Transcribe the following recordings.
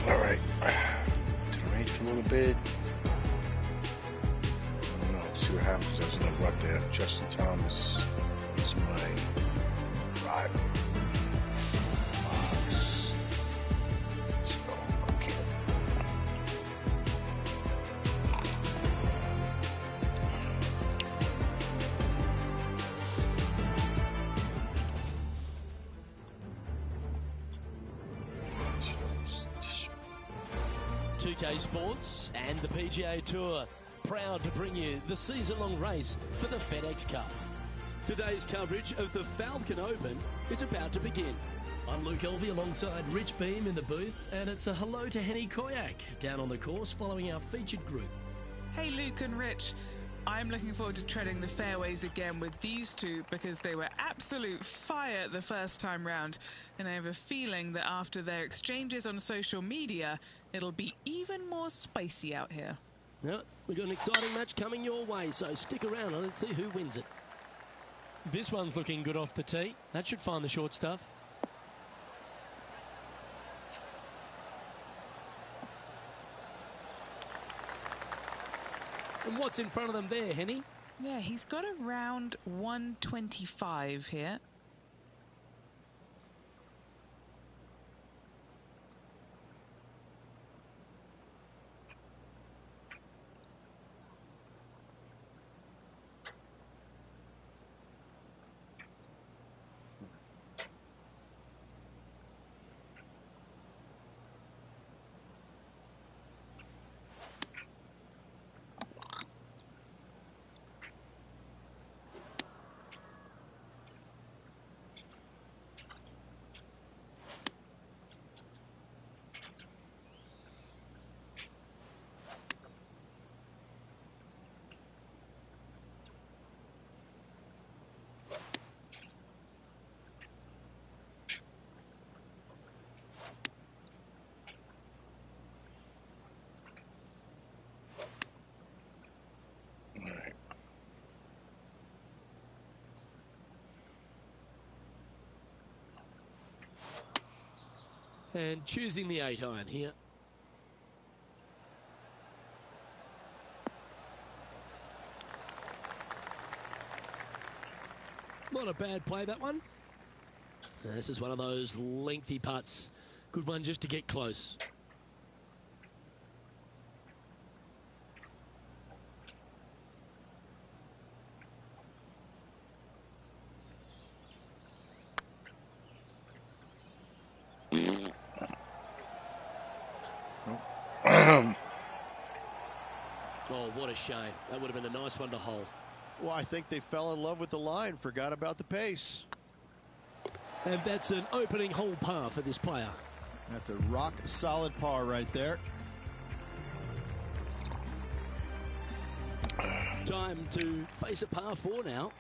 All right, to the range a little bit. I don't know. See what happens. There's no rut there. Justin Thomas is my rival. Fox. Let's go. Okay. UK Sports and the PGA Tour proud to bring you the season-long race for the FedEx Cup. Today's coverage of the Falcon Open is about to begin. I'm Luke Elvey alongside Rich Beam in the booth, and it's a hello to Henny Koyak down on the course following our featured group. Hey Luke and Rich, I'm looking forward to treading the fairways again with these two because they were absolute fire the first time round, and I have a feeling that after their exchanges on social media, it'll be even more spicy out here. Well, we've got an exciting match coming your way, so stick around and let's see who wins it. This one's looking good off the tee. That should find the short stuff. And what's in front of them there, Henny? Yeah, he's got around 125 here. And choosing the 8-iron here. Not a bad play, that one. This is one of those lengthy putts. Good one just to get close. Oh, what a shame. That would have been a nice one to hole. Well, I think they fell in love with the line, forgot about the pace. And that's an opening hole par for this player. That's a rock solid par right there. Time to face a par 4 now.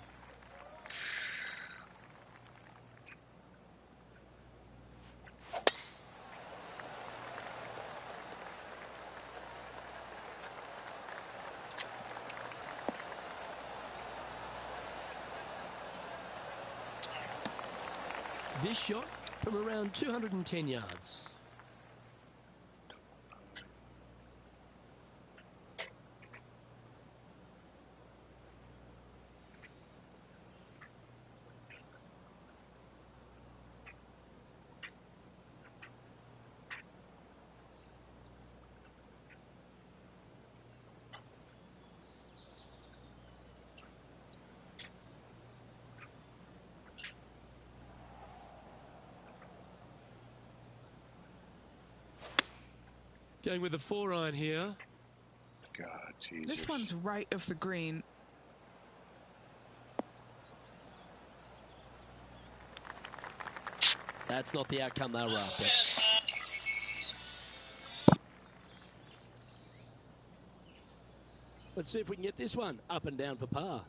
This shot from around 210 yards. Going with the 4-iron here. God, Jesus. This one's right of the green. That's not the outcome they were after. Let's see if we can get this one up and down for par.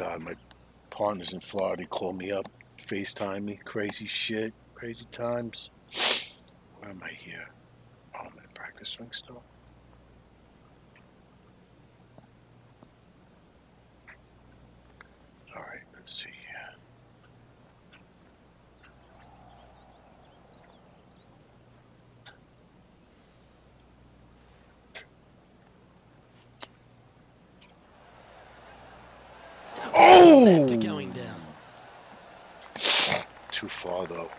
God, my partner's in Florida. He called me up, FaceTime me, crazy shit, crazy times. Where am I here? Oh, I'm in practice swing still. All right, let's see here. Oh! To going down. Too far, though.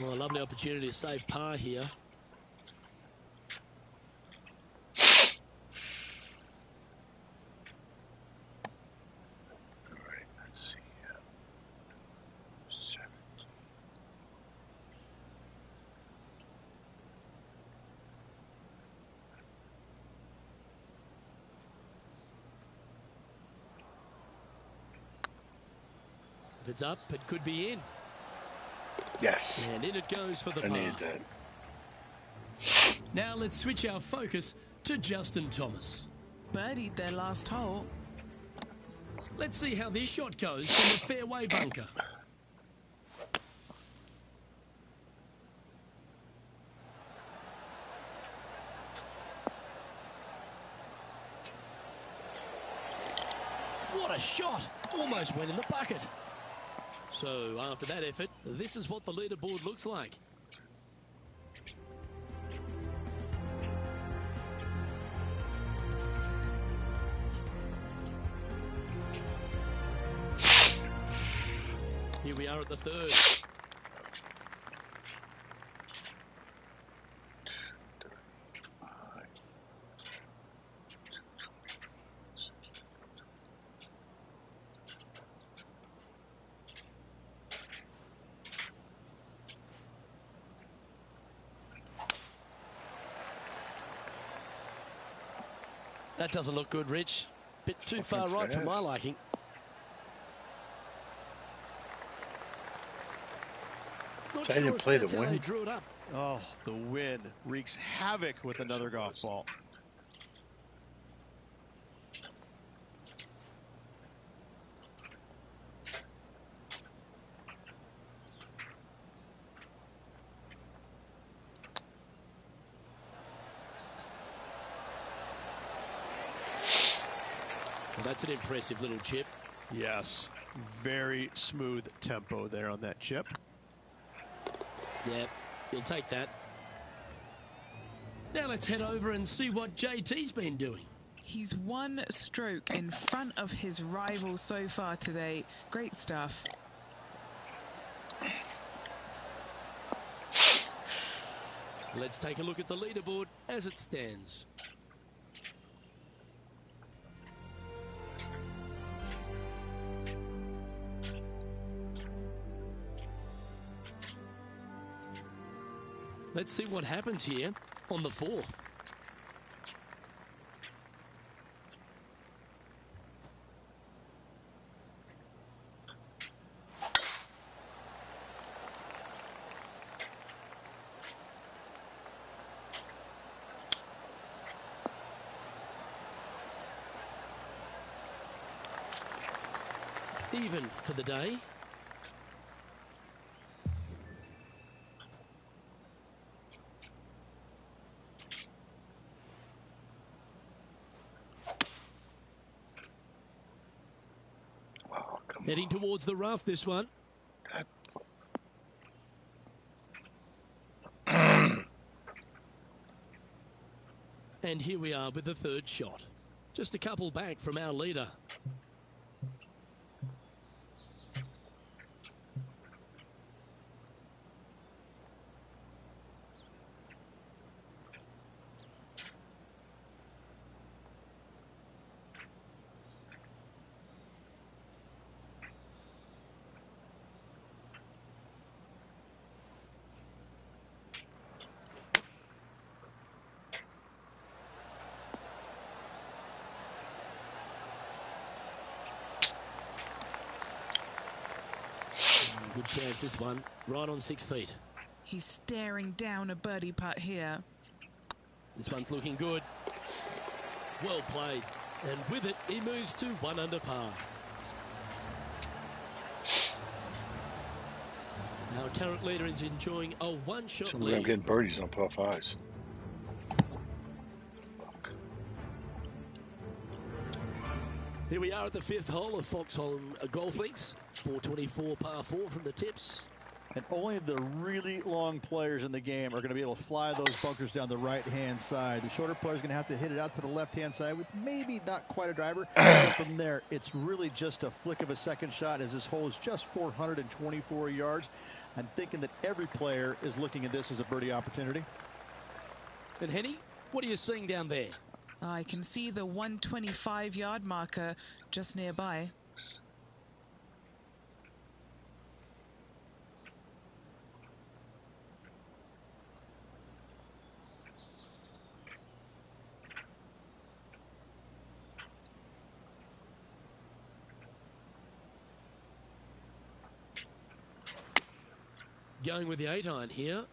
Well, a lovely opportunity to save par here. All right, let's see here. 7. If it's up, it could be in. Yes. And in it goes for the I par. needed that. Now let's switch our focus to Justin Thomas. Birdied their last hole. Let's see how this shot goes from the fairway bunker. What a shot! Almost went in the bucket. So after that effort, this is what the leaderboard looks like. Here we are at the third. That doesn't look good, Rich. Bit too far right for my liking. Not So I didn't play the how they wind. drew it up. Oh, the wind wreaks havoc with another golf ball. Well, that's an impressive little chip. Yes, very smooth tempo there on that chip. Yeah, he'll take that. Now let's head over and see what JT's been doing. He's 1 stroke in front of his rival so far today. Great stuff. Let's take a look at the leaderboard as it stands. Let's see what happens here on the 4th. Even for the day. Wow, come Heading towards the rough, this one. And here we are with the 3rd shot. Just a couple back from our leader. Good chance, this one. Right on 6 feet. He's staring down a birdie putt here. This one's looking good. Well played. And with it, He moves to 1 under par. Our current leader is enjoying a one-shot So I'm lead. getting birdies on par fives. Fuck. Here we are at the 5th hole of Foxholm Golf Links. 424 par 4 from the tips. And only the really long players in the game are going to be able to fly those bunkers down the right-hand side. The shorter players are going to have to hit it out to the left-hand side with maybe not quite a driver. But from there, it's really just a flick of a second shot, as this hole is just 424 yards. I'm thinking that every player is looking at this as a birdie opportunity. And Henny, what are you seeing down there? I can see the 125-yard marker just nearby. Going with the 8-iron here.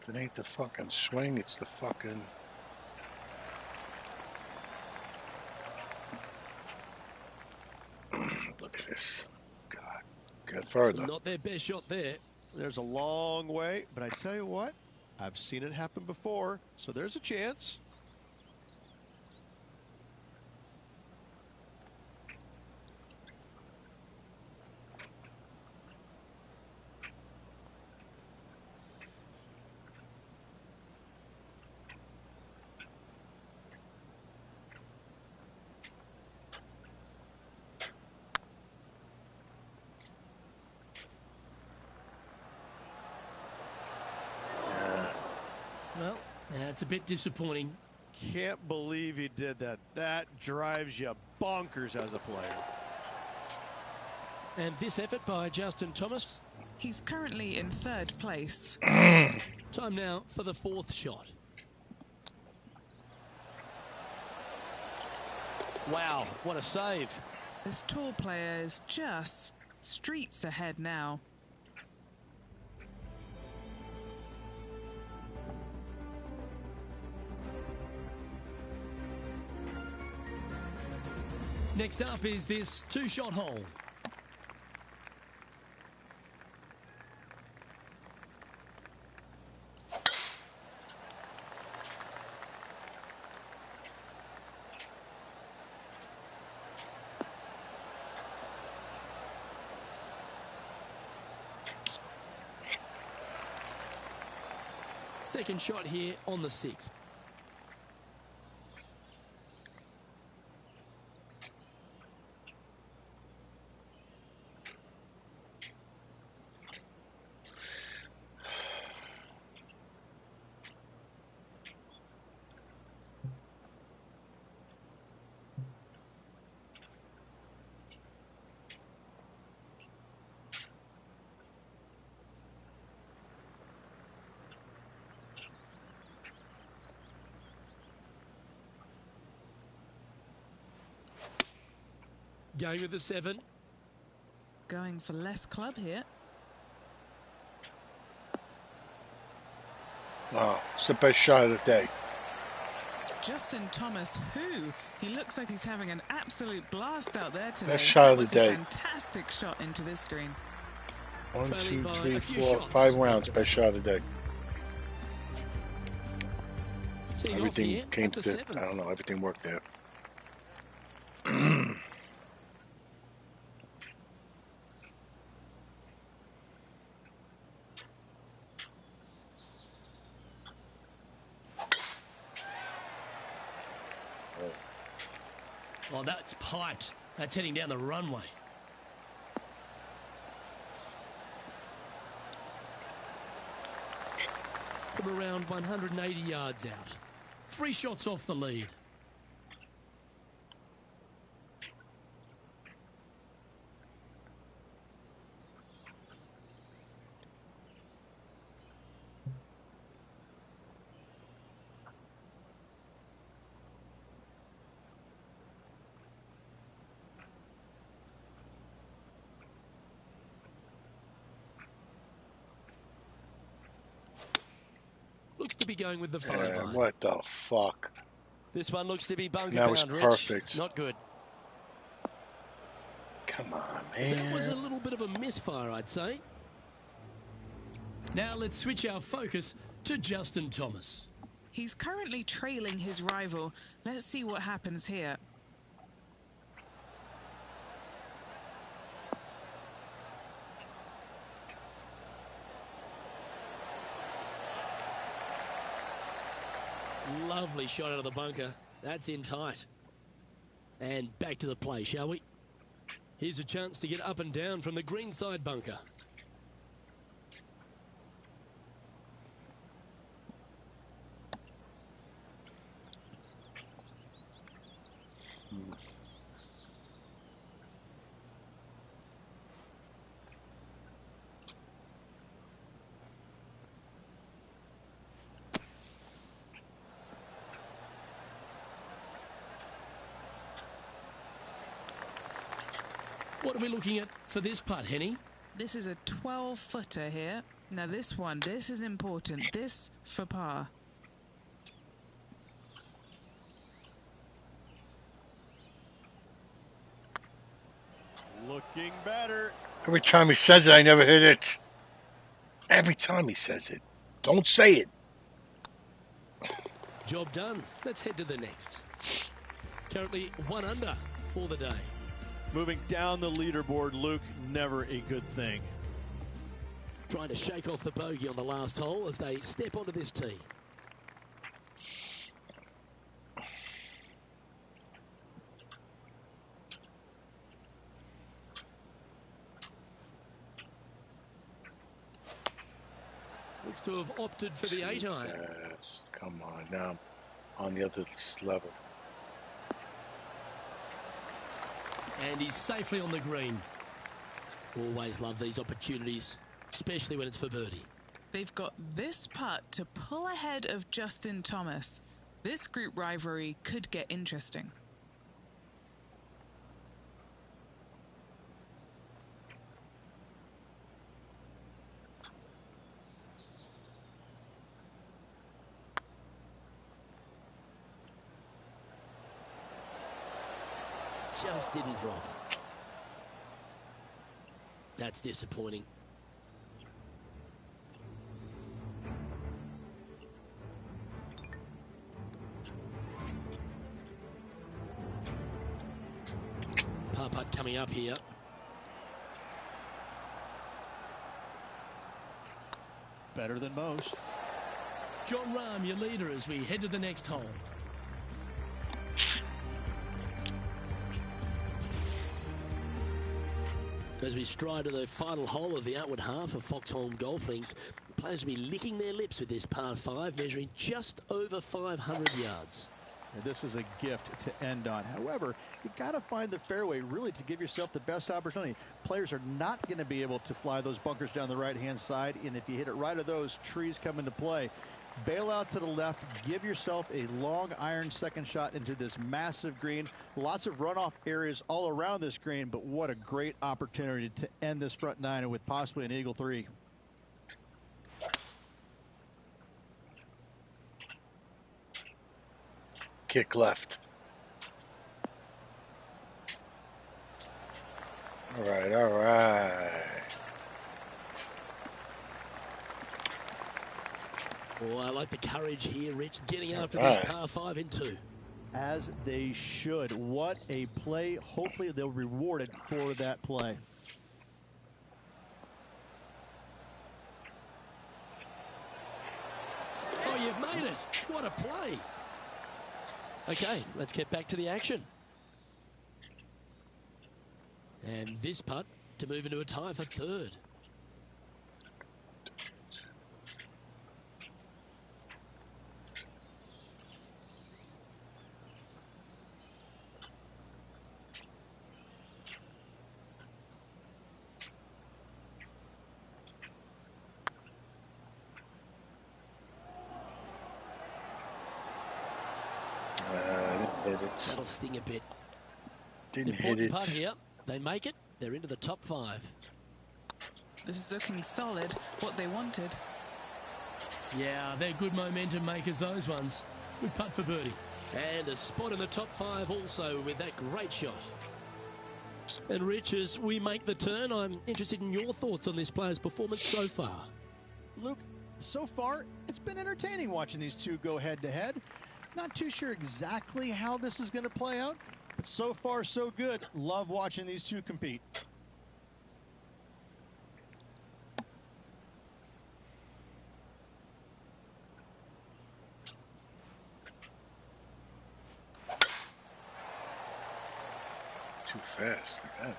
If it ain't the fucking swing, it's the fucking... Look at this. God. Get further. Not their best shot there. There's a long way, but I tell you what, I've seen it happen before, so there's a chance. Well, that's a bit disappointing. Can't believe he did that. That drives you bonkers as a player. And this effort by Justin Thomas. He's currently in 3rd place. Time now for the 4th shot. Wow, what a save. This tall player is just streets ahead now. Next up is this 2-shot hole. Second shot here on the 6th. Going with the 7. Going for less club here. Oh, it's the best shot of the day. Justin Thomas, he looks like he's having an absolute blast out there today. Best shot of the That was day. a fantastic shot into this green. 1, Trailing 2, by 3, a few 4, shots. 5 rounds. Best shot of the day. Teeing off Everything here came at the to, 7th. I don't know, everything worked there. Oh, that's piped. That's heading down the runway. From around 180 yards out. 3 shots off the lead. Looks to be going with the 5-iron. What the fuck? This one looks to be bunker That was bound, Rich. perfect. Not good. Come on, man. That was a little bit of a misfire, I'd say. Now let's switch our focus to Justin Thomas. He's currently trailing his rival. Let's see what happens here. Lovely shot out of the bunker. That's in tight. And back to the play, shall we? Here's a chance to get up and down from the green side bunker. What are we looking at for this putt, Henny? This is a 12-footer here. Now this one, this is important. This for par. Looking better. Every time he says it, I never hit it. Every time he says it. Don't say it. Job done. Let's head to the next. Currently 1 under for the day. Moving down the leaderboard, Luke, never a good thing. Trying to shake off the bogey on the last hole as they step onto this tee. Looks to have opted for the 8-iron. Yes, come on now. On the other level. And he's safely on the green. Always love these opportunities, especially when it's for birdie. They've got this putt to pull ahead of Justin Thomas. This group rivalry could get interesting. Just didn't drop. That's disappointing. Par putt coming up here. Better than most. John Rahm, your leader, as we head to the next hole. As we stride to the final hole of the outward half of Foxholm Golf Links, the players will be licking their lips with this par 5, measuring just over 500 yards. And this is a gift to end on. However, you got to find the fairway really to give yourself the best opportunity. Players are not going to be able to fly those bunkers down the right-hand side, and if you hit it right of those, trees come into play. Bail out to the left, give yourself a long iron second shot into this massive green. Lots of runoff areas all around this green, but what a great opportunity to end this front nine with possibly an eagle 3. Kick left. All right, all right. Oh, I like the courage here, Rich, getting after this par 5 in 2. As they should. What a play. Hopefully they'll be rewarded for that play. Oh, you've made it. What a play. Okay, let's get back to the action. And this putt to move into a tie for 3rd. Hit it. That'll sting a bit. Didn't hit Important it. putt here. They make it. They're into the top 5. This is looking solid, what they wanted. Yeah, they're good momentum makers, those ones. Good putt for birdie. And a spot in the top 5 also with that great shot. And Rich, as we make the turn, I'm interested in your thoughts on this player's performance so far. Luke, so far, it's been entertaining watching these two go head-to-head. Not too sure exactly how this is going to play out, but so far, so good. Love watching these two compete. Too fast again.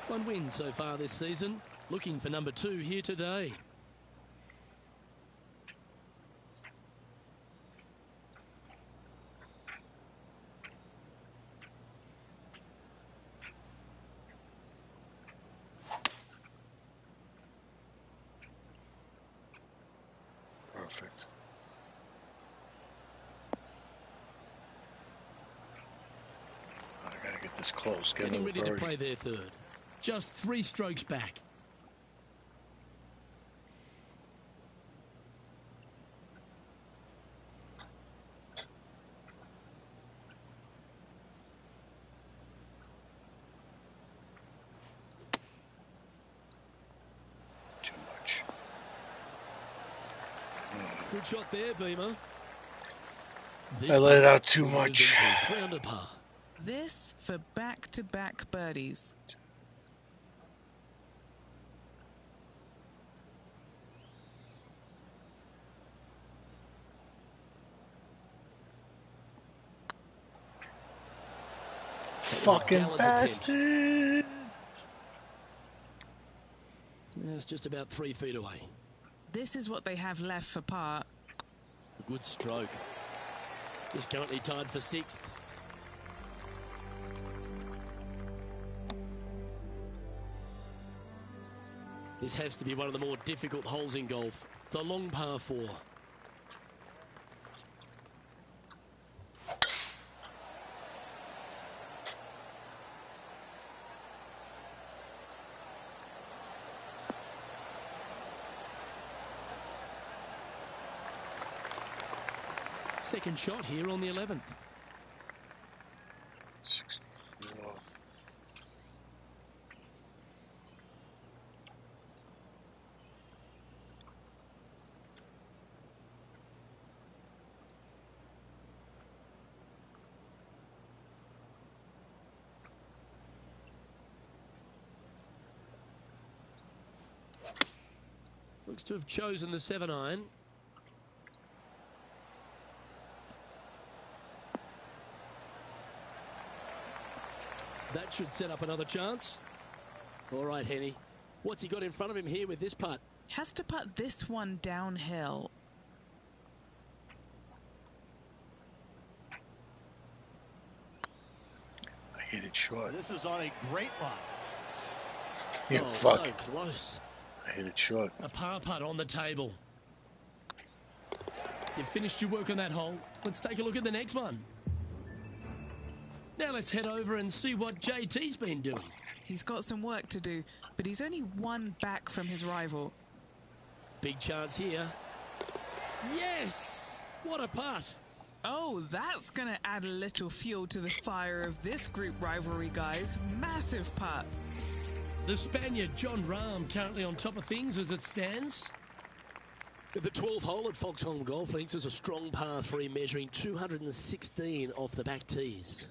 One win so far this season. Looking for number 2 here today. Perfect. I gotta get this close. Getting ready to play their third. Just 3 strokes back. Too much. Good shot there, Beamer. I let it out too much. 3 under par. This for back-to-back birdies. Fucking bastard! It's just about 3 feet away. This is what they have left for par. A good stroke. He's currently tied for 6th. This has to be one of the more difficult holes in golf. The long par 4. Second shot here on the 11th. 64. Looks to have chosen the 7-iron. That should set up another chance. All right, Henny. What's he got in front of him here with this putt? Has to putt this one downhill. I hit it short. This is on a great line. Yeah, oh, fuck. so close. I hit it short. A par putt on the table. You've finished your work on that hole. Let's take a look at the next one. Now let's head over and see what JT's been doing. He's got some work to do, but he's only 1 back from his rival. Big chance here. Yes! What a putt. Oh, that's going to add a little fuel to the fire of this group rivalry, guys. Massive putt. The Spaniard, John Rahm, currently on top of things as it stands. The 12th hole at Foxholm Golf Links is a strong par 3 measuring 216 off the back tees.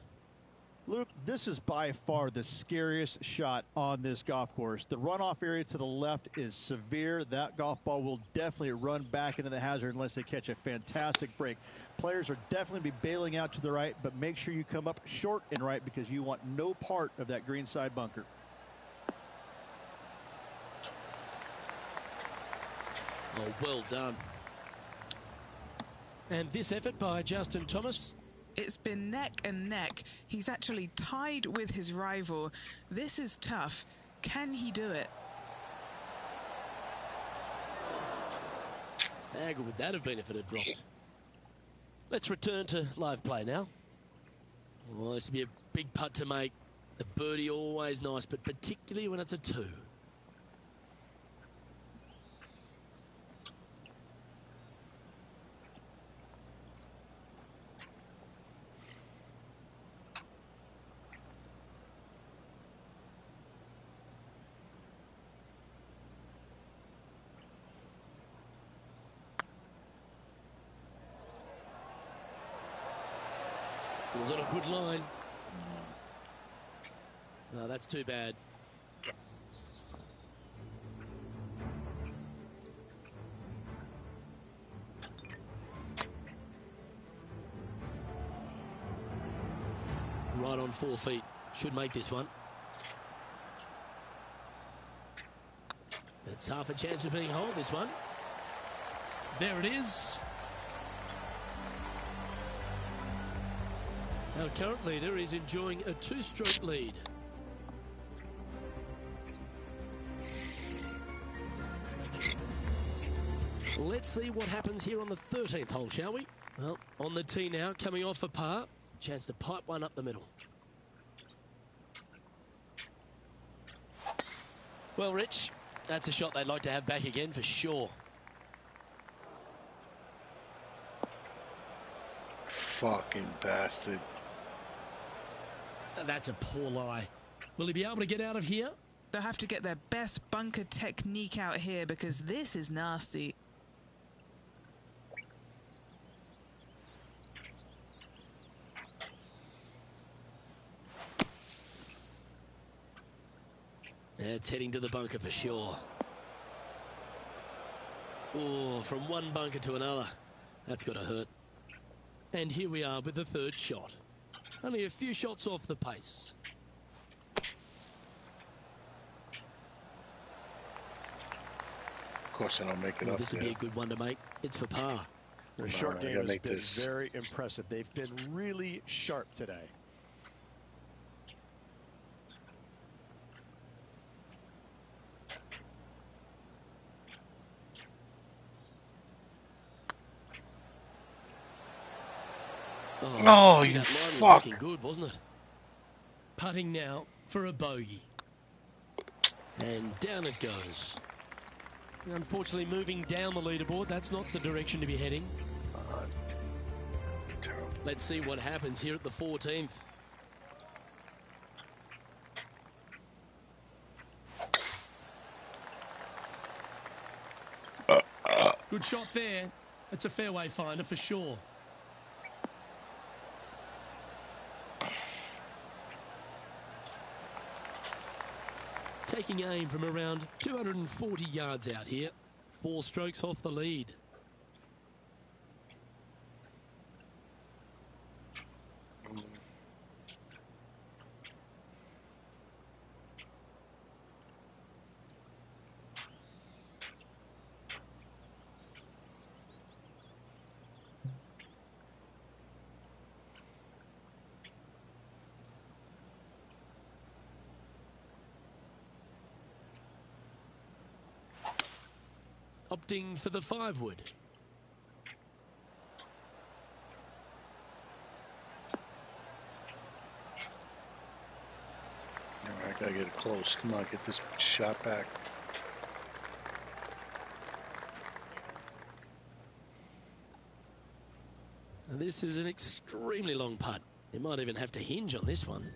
Luke, this is by far the scariest shot on this golf course. The runoff area to the left is severe. That golf ball will definitely run back into the hazard unless they catch a fantastic break. Players are definitely be bailing out to the right, but make sure you come up short and right because you want no part of that greenside bunker. Oh, well done. And this effort by Justin Thomas. It's been neck and neck. He's actually tied with his rival. This is tough. Can he do it? How good would that have been if it had dropped? Let's return to live play now. Well, this would be a big putt to make. A birdie always nice, but particularly when it's a 2. It was on a good line. No, that's too bad. Right on 4 feet. Should make this one. It's half a chance of being holed, this one. There it is. Our current leader is enjoying a 2-stroke lead. Let's see what happens here on the 13th hole, shall we? Well, on the tee now, coming off a par. Chance to pipe one up the middle. Well, Rich, that's a shot they'd like to have back again for sure. Fucking bastard. That's a poor lie. Will he be able to get out of here? They'll have to get their best bunker technique out here because this is nasty. It's heading to the bunker for sure. Oh, from one bunker to another. That's got to hurt. And here we are with the 3rd shot. Only a few shots off the pace. Of course I don't make it up This would be a good one to make. It's for par. Their short game has make been this. very impressive. They've been really sharp today. Oh, you that line fuck. was looking good, wasn't it? Putting now for a bogey. And down it goes. Unfortunately, moving down the leaderboard, that's not the direction to be heading. Terrible. Let's see what happens here at the 14th. Good shot there. It's a fairway finder for sure. Taking aim from around 240 yards out here. 4 strokes off the lead. Opting for the 5-wood. All right, gotta get it close. Come on, get this shot back. And this is an extremely long putt. They might even have to hinge on this one.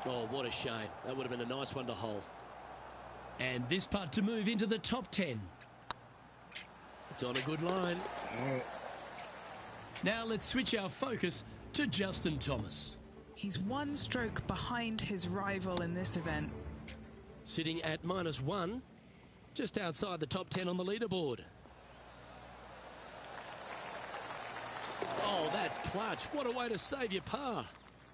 Oh, what a shame. That would have been a nice one to hole. And this putt to move into the top 10. It's on a good line. Now let's switch our focus to Justin Thomas. He's 1 stroke behind his rival in this event. Sitting at -1, just outside the top 10 on the leaderboard. Oh, that's clutch. What a way to save your par.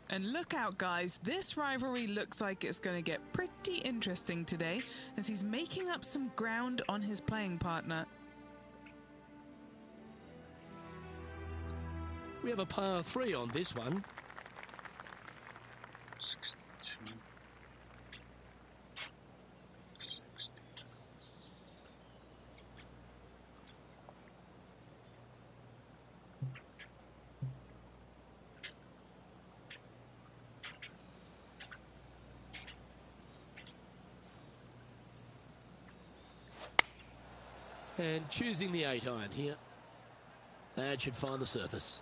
And look out, guys. This rivalry looks like it's going to get pretty interesting today as he's making up some ground on his playing partner. We have a par 3 on this one. 62. 60. And choosing the 8-iron here. That should find the surface.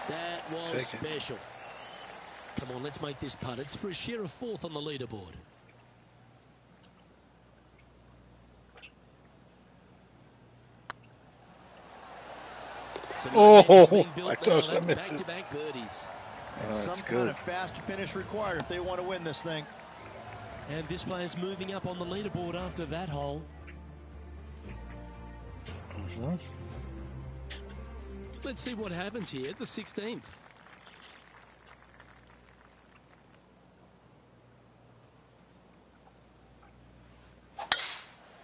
That was special. Come on, let's make this putt. It's for a share of 4th on the leaderboard. Oh, I thought I was going to miss it. Back-to-back birdies. Some kind of fast finish required if they want to win this thing. And this player's moving up on the leaderboard after that hole. Let's see what happens here at the 16th.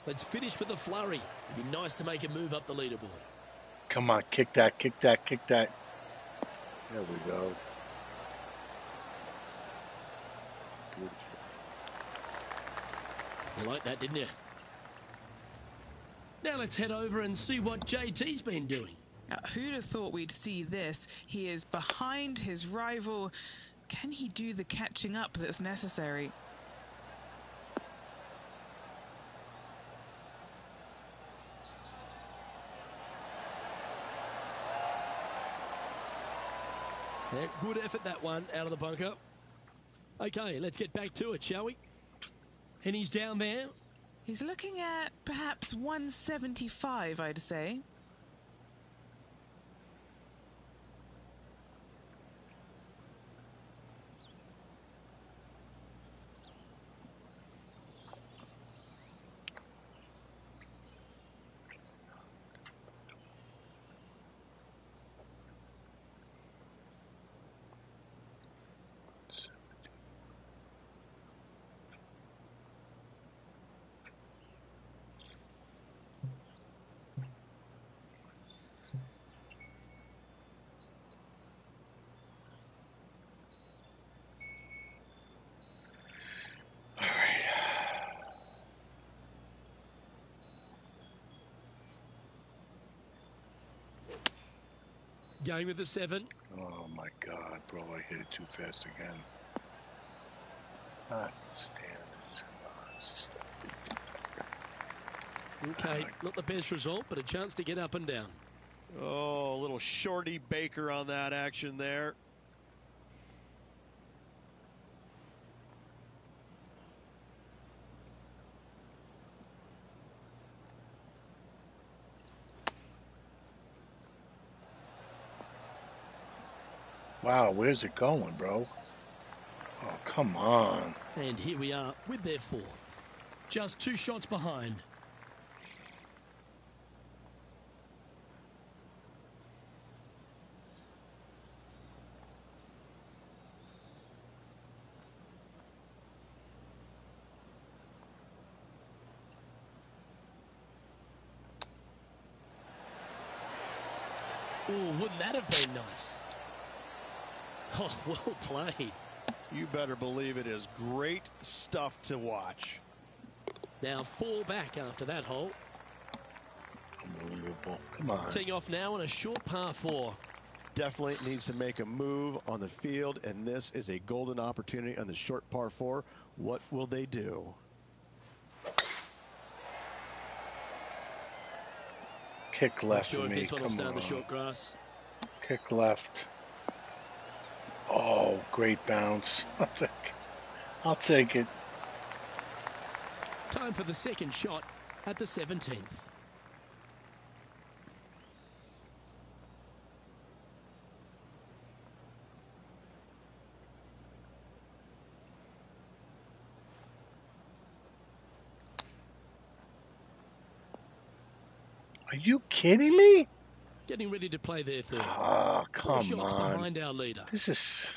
Let's finish with a flurry. It'd be nice to make a move up the leaderboard. Come on, kick that, kick that, kick that. There we go. Beautiful. You like that, didn't you? Now let's head over and see what JT's been doing. Who'd have thought we'd see this? He is behind his rival. Can he do the catching up that's necessary? Yeah, good effort, that one, out of the bunker. Okay, let's get back to it, shall we? And he's down there. He's looking at perhaps 175, I'd say. Going with the 7. Oh my God, bro! I hit it too fast again. I can't stand this. Just Okay, not the best result, but a chance to get up and down. Oh, a little shorty Baker on that action there. wow, where's it going, bro? Oh, come on. And here we are with their 4th. Just 2 shots behind. Oh, wouldn't that have been nice? Oh, well played. You better believe it is great stuff to watch. Now 4 back after that hole. Unbelievable. Come on. Teeing off now on a short par 4. Definitely needs to make a move on the field, and this is a golden opportunity on the short par 4. What will they do? Kick left Not sure for if me. this one will Come stay on on. the short grass. Kick left. Oh, great bounce. I'll take it. Time for the second shot at the 17th. Are you kidding me? Getting ready to play their third. Oh, 4 come shots on. behind our leader. This is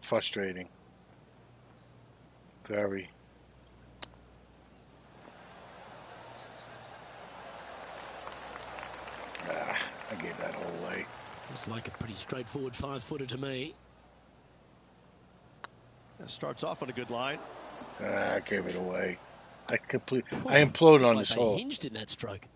frustrating. Very. I gave that all away. Looks like a pretty straightforward 5-footer to me. That starts off on a good line. I gave it away. I implode on this They hole. hinged in that stroke.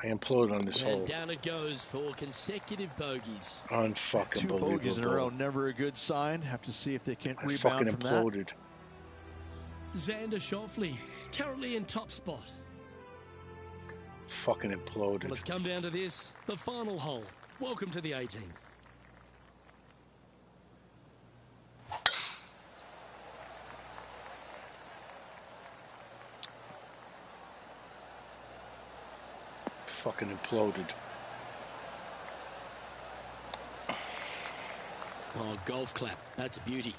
I implode on this hole. And down it goes for consecutive bogeys. Unfucking 2 bogeys in a row, never a good sign. Have to see if they can I rebound fucking from imploded. Xander Schauffele currently in top spot. Fucking imploded. Well, it's come down to this, the final hole. Welcome to the 18th. Fucking imploded. Oh, golf clap. That's a beauty.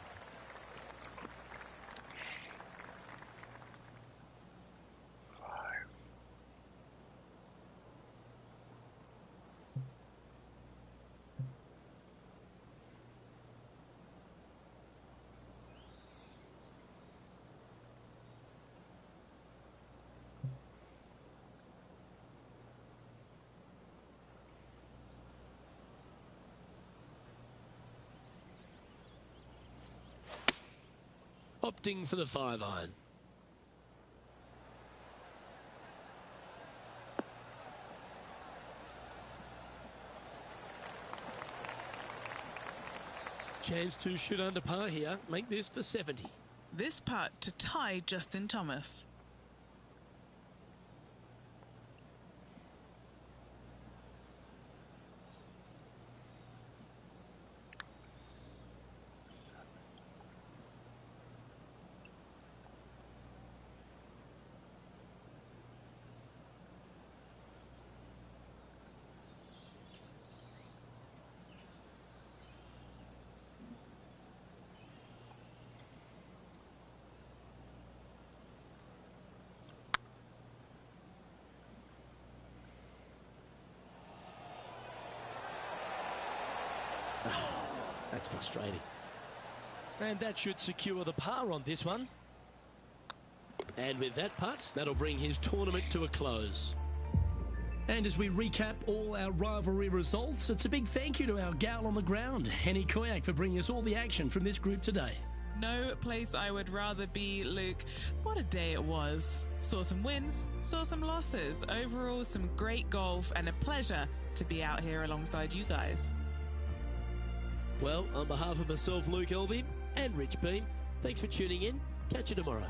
Opting for the 5-iron. Chance to shoot under par here. Make this for 70. This putt to tie Justin Thomas. That's frustrating. And that should secure the par on this one. And with that putt, that'll bring his tournament to a close. And as we recap all our rivalry results, it's a big thank you to our gal on the ground, Henny Koyak, for bringing us all the action from this group today. No place I would rather be, Luke. What a day it was. Saw some wins, saw some losses. Overall, some great golf and a pleasure to be out here alongside you guys. Well, on behalf of myself, Luke Elvey, and Rich Beam, thanks for tuning in. Catch you tomorrow.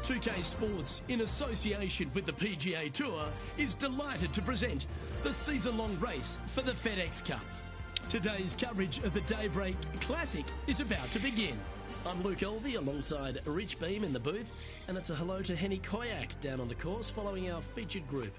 2K Sports, in association with the PGA Tour, is delighted to present the season-long race for the FedEx Cup. Today's coverage of the Daybreak Classic is about to begin. I'm Luke Elvey alongside Rich Beam in the booth, and it's a hello to Henny Koyak down on the course following our featured group.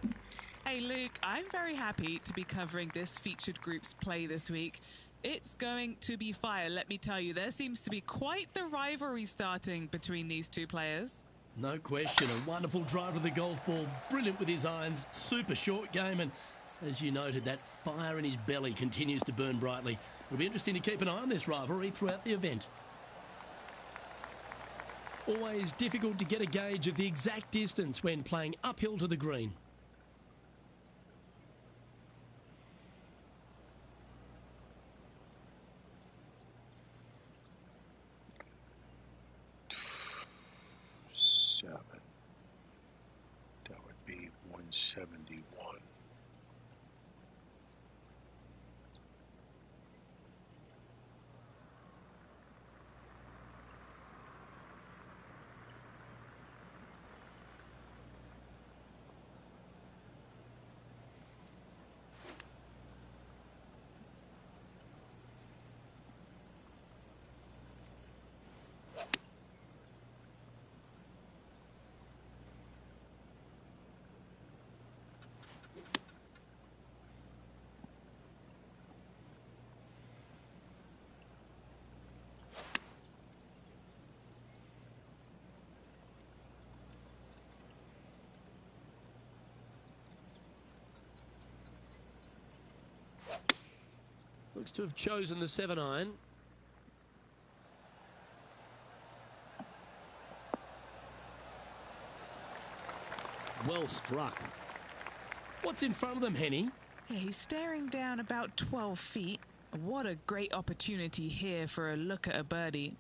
Hey Luke, I'm very happy to be covering this featured group's play this week. It's going to be fire, let me tell you. There seems to be quite the rivalry starting between these two players. No question, a wonderful driver of the golf ball, brilliant with his irons, super short game, and as you noted, that fire in his belly continues to burn brightly. It'll be interesting to keep an eye on this rivalry throughout the event. Always difficult to get a gauge of the exact distance when playing uphill to the green. That would be 171. Looks to have chosen the 7-iron. Well struck. What's in front of them, Henny? Yeah, he's staring down about 12 feet. What a great opportunity here for a look at a birdie.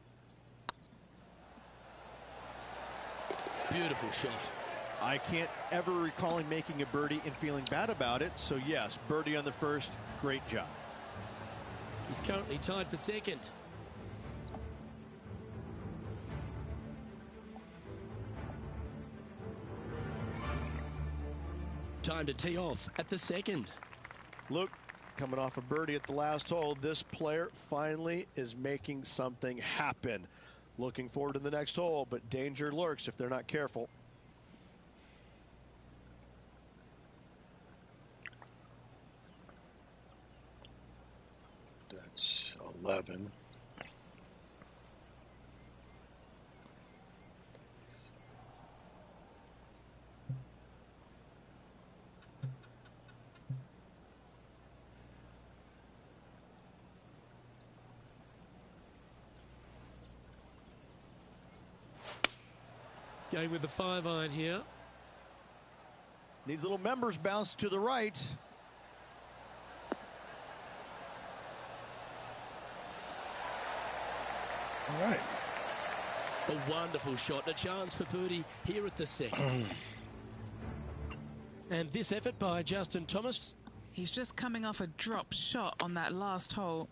Beautiful shot. I can't ever recall him making a birdie and feeling bad about it. So yes, birdie on the first, great job. He's currently tied for second. Time to tee off at the second. Luke, coming off a birdie at the last hole, this player finally is making something happen. Looking forward to the next hole, but danger lurks if they're not careful. That's 11. Going with the 5-iron here. Needs a little members bounce to the right. All right. A wonderful shot and a chance for birdie here at the second. And this effort by Justin Thomas. He's just coming off a drop shot on that last hole.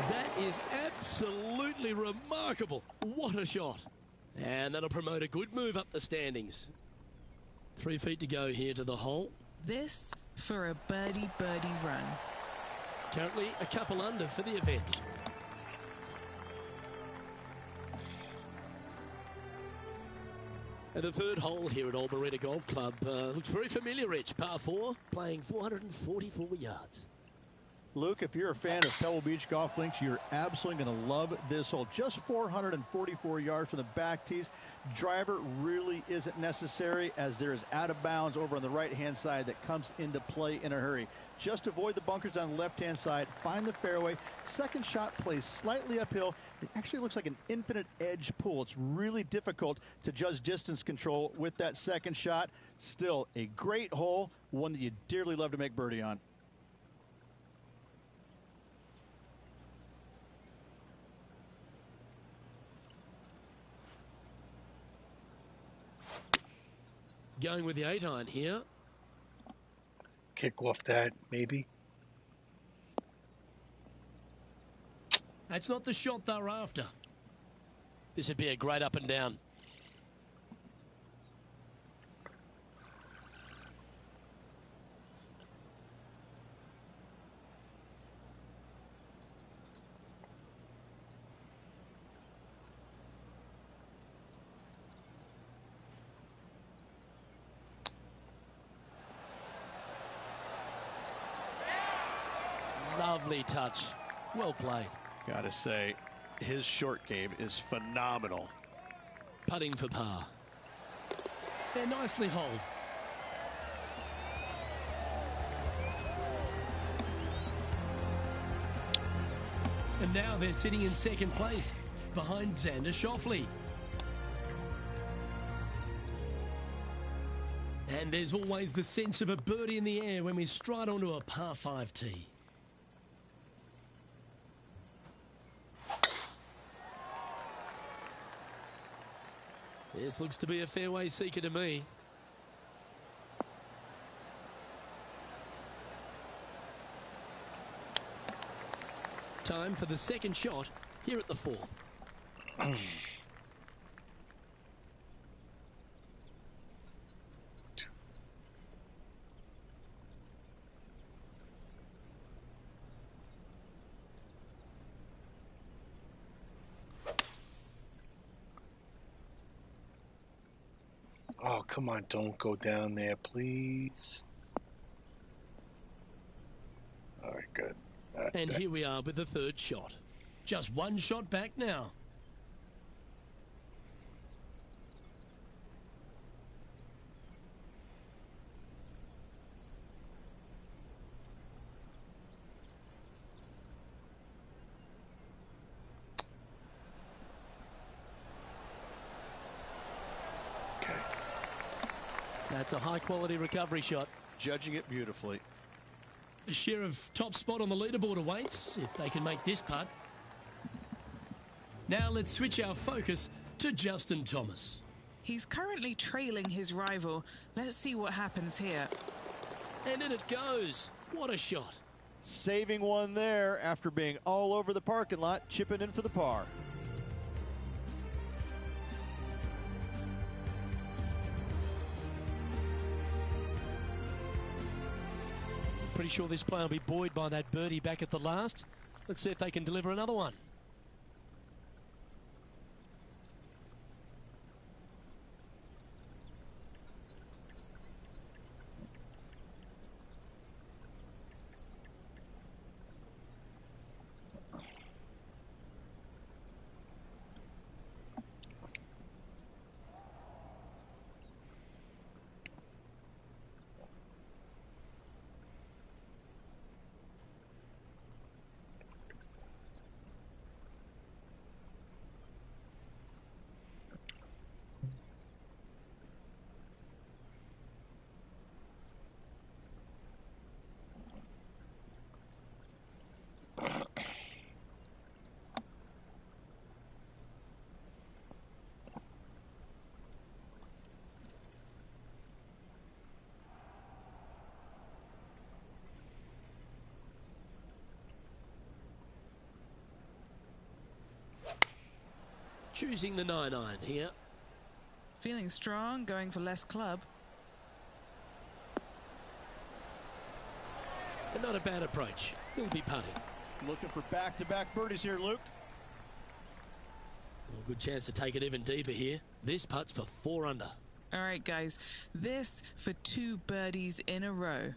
That is absolutely remarkable. What a shot. And that'll promote a good move up the standings. 3 feet to go here to the hole. This for a birdie run. Currently a couple under for the event. And the third hole here at Old Marina Golf Club looks very familiar, Rich. Par 4, playing 444 yards. Luke, if you're a fan of Pebble Beach Golf Links, you're absolutely going to love this hole. Just 444 yards from the back tees. Driver really isn't necessary, as there is out of bounds over on the right-hand side that comes into play in a hurry. Just avoid the bunkers on the left-hand side. Find the fairway. Second shot plays slightly uphill. It actually looks like an infinite edge pull. It's really difficult to judge distance control with that second shot. Still a great hole, one that you dearly love to make birdie on. Going with the 8-iron here. Kick off that, maybe. That's not the shot they're after. This would be a great up and down. Lovely touch. Well played. Gotta say, his short game is phenomenal. Putting for par. They're nicely holed. And now they're sitting in second place behind Xander Schauffele. And there's always the sense of a birdie in the air when we stride onto a par 5 tee. This looks to be a fairway seeker to me. Time for the second shot here at the 4. Oh, come on, don't go down there, please. All right, good. And here we are with the third shot. Just one shot back now. Okay. That's a high-quality recovery shot. Judging it beautifully. A share of top spot on the leaderboard awaits if they can make this putt. Now let's switch our focus to Justin Thomas. He's currently trailing his rival. Let's see what happens here. And in it goes. What a shot. Saving one there after being all over the parking lot, chipping in for the par. Pretty sure this player will be buoyed by that birdie back at the last. Let's see if they can deliver another one. Choosing the 9-iron here. Feeling strong, going for less club. And not a bad approach. He'll be putting. Looking for back-to-back birdies here, Luke. Well, good chance to take it even deeper here. This putt's for 4 under. All right, guys. This for 2 birdies in a row.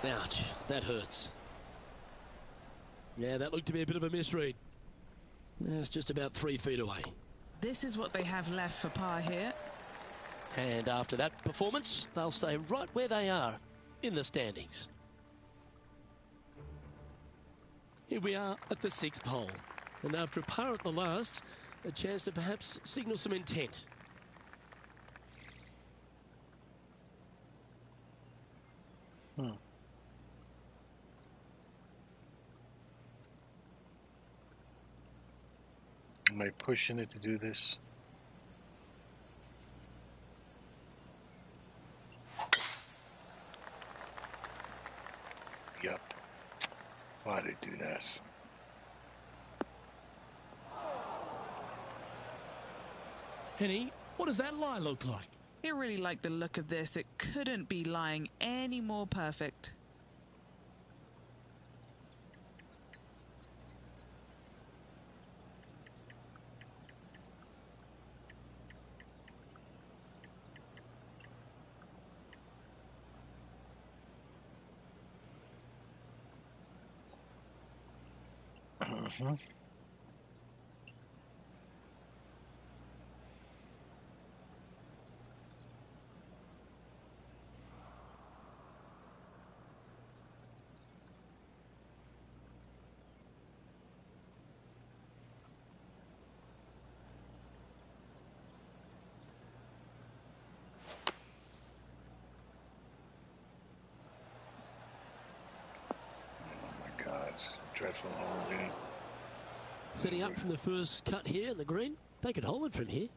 Ouch, that hurts. Yeah, that looked to be a bit of a misread. It's just about 3 feet away. This is what they have left for par here. And after that performance, they'll stay right where they are in the standings. Here we are at the 6th hole, and after a par at the last, a chance to perhaps signal some intent. Am I pushing it to do this? Yep. Why did I do that? Henny, what does that lie look like? I really like the look of this. It couldn't be lying any more perfect. Dreadful hole again. Setting up from the first cut here in the green. They could hold it from here.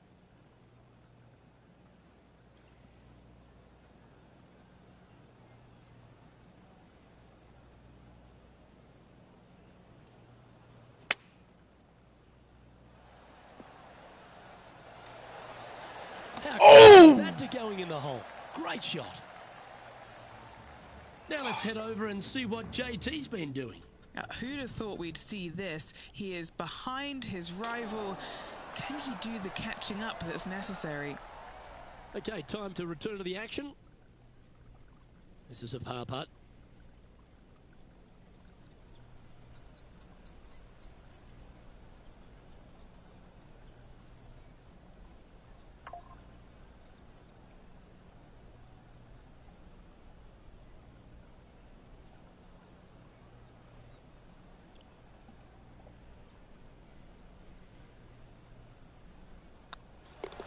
How close is that to going in the hole? Great shot. Now let's head over and see what JT's been doing. Who'd have thought we'd see this? He is behind his rival. Can he do the catching up that's necessary? Okay, time to return to the action. This is a par putt.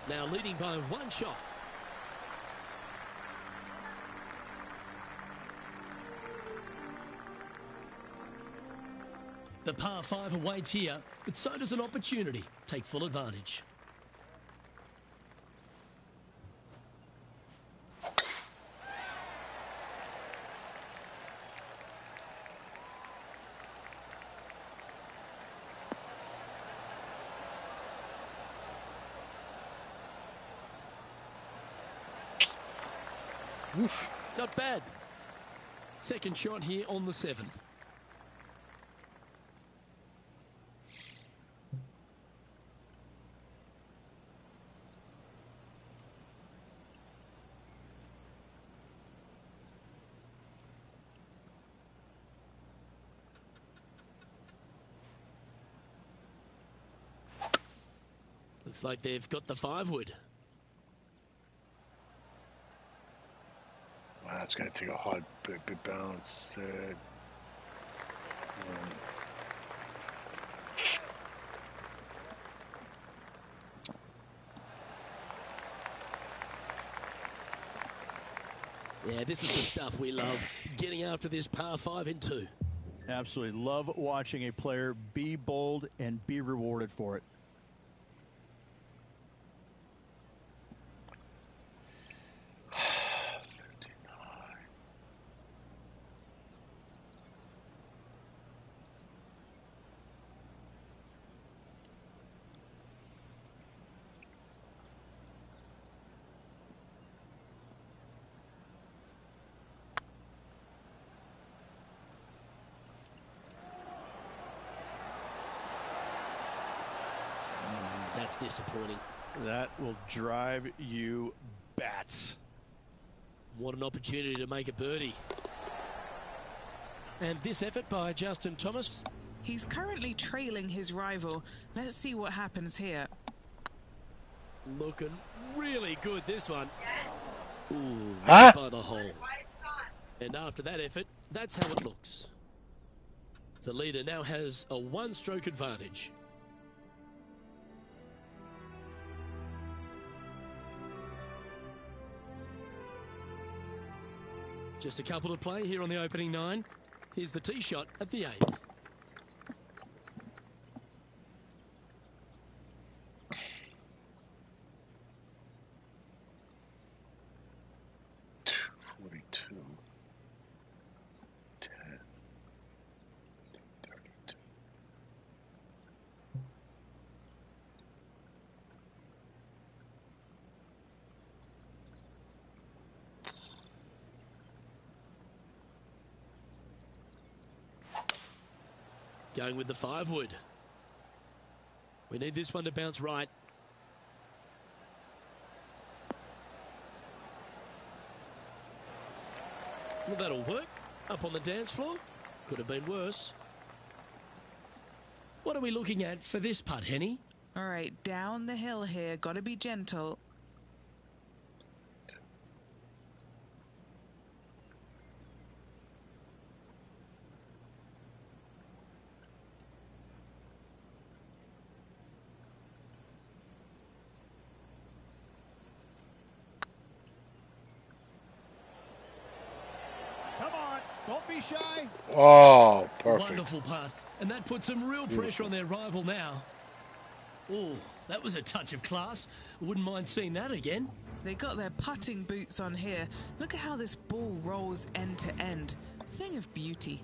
Now leading by one shot. The par 5 awaits here, but so does an opportunity. Take full advantage. Oof. Not bad. Second shot here on the 7th. Looks like they've got the 5-wood. Wow, it's going to take a hard big bounce. Yeah, this is the stuff we love. Getting after this par 5 in 2. Absolutely love watching a player be bold and be rewarded for it. That's disappointing. That will drive you bats. What an opportunity to make a birdie. And this effort by Justin Thomas. He's currently trailing his rival. Let's see what happens here. Looking really good, this one. Ooh, Huh? by the hole. And after that effort, that's how it looks. The leader now has a one-stroke advantage. Just a couple to play here on the opening 9. Here's the tee shot at the 8th. Going with the 5-wood. We need this one to bounce right. Well, that'll work. Up on the dance floor. Could have been worse. What are we looking at for this putt, Henny? All right, down the hill here. Got to be gentle. Don't be shy. Oh, perfect. Wonderful putt. And that puts some real pressure on their rival now. Oh, that was a touch of class. Wouldn't mind seeing that again. They got their putting boots on here. Look at how this ball rolls end to end. Thing of beauty.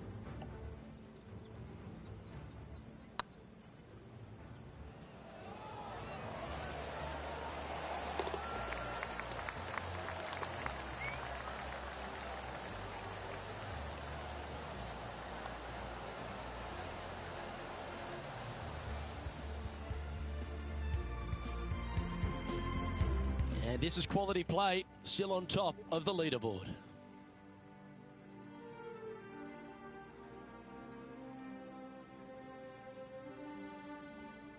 And this is quality play, still on top of the leaderboard.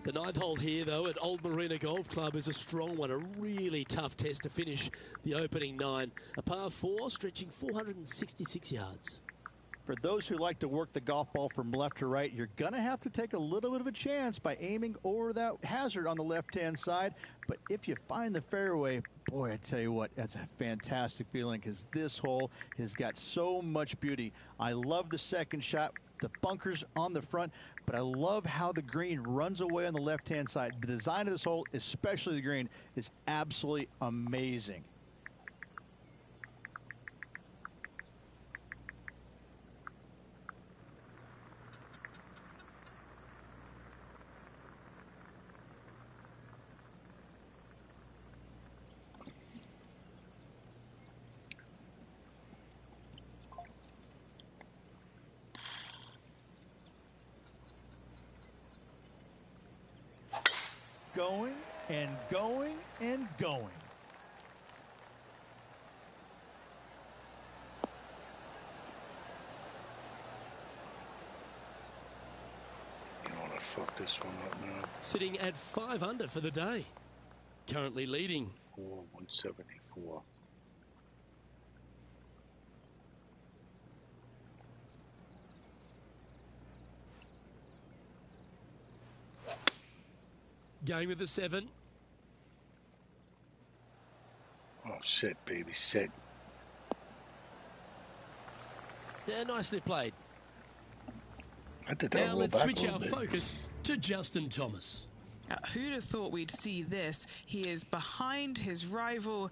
The 9th hole here, though, at Old Marina Golf Club is a strong one, a really tough test to finish the opening 9. A par 4 stretching 466 yards. For those who like to work the golf ball from left to right, you're going to have to take a little bit of a chance by aiming over that hazard on the left-hand side. But if you find the fairway, boy, I tell you what, that's a fantastic feeling because this hole has got so much beauty. I love the second shot, the bunkers on the front, but I love how the green runs away on the left-hand side. The design of this hole, especially the green, is absolutely amazing. Going and going and going. You want to fuck this one up now? Sitting at 5 under for the day. Currently leading. 174. Going with the 7. Oh, sit, baby, sit. Yeah, nicely played. I did that Now roll let's back switch a little our bit. focus to Justin Thomas. Who'd have thought we'd see this? He is behind his rival.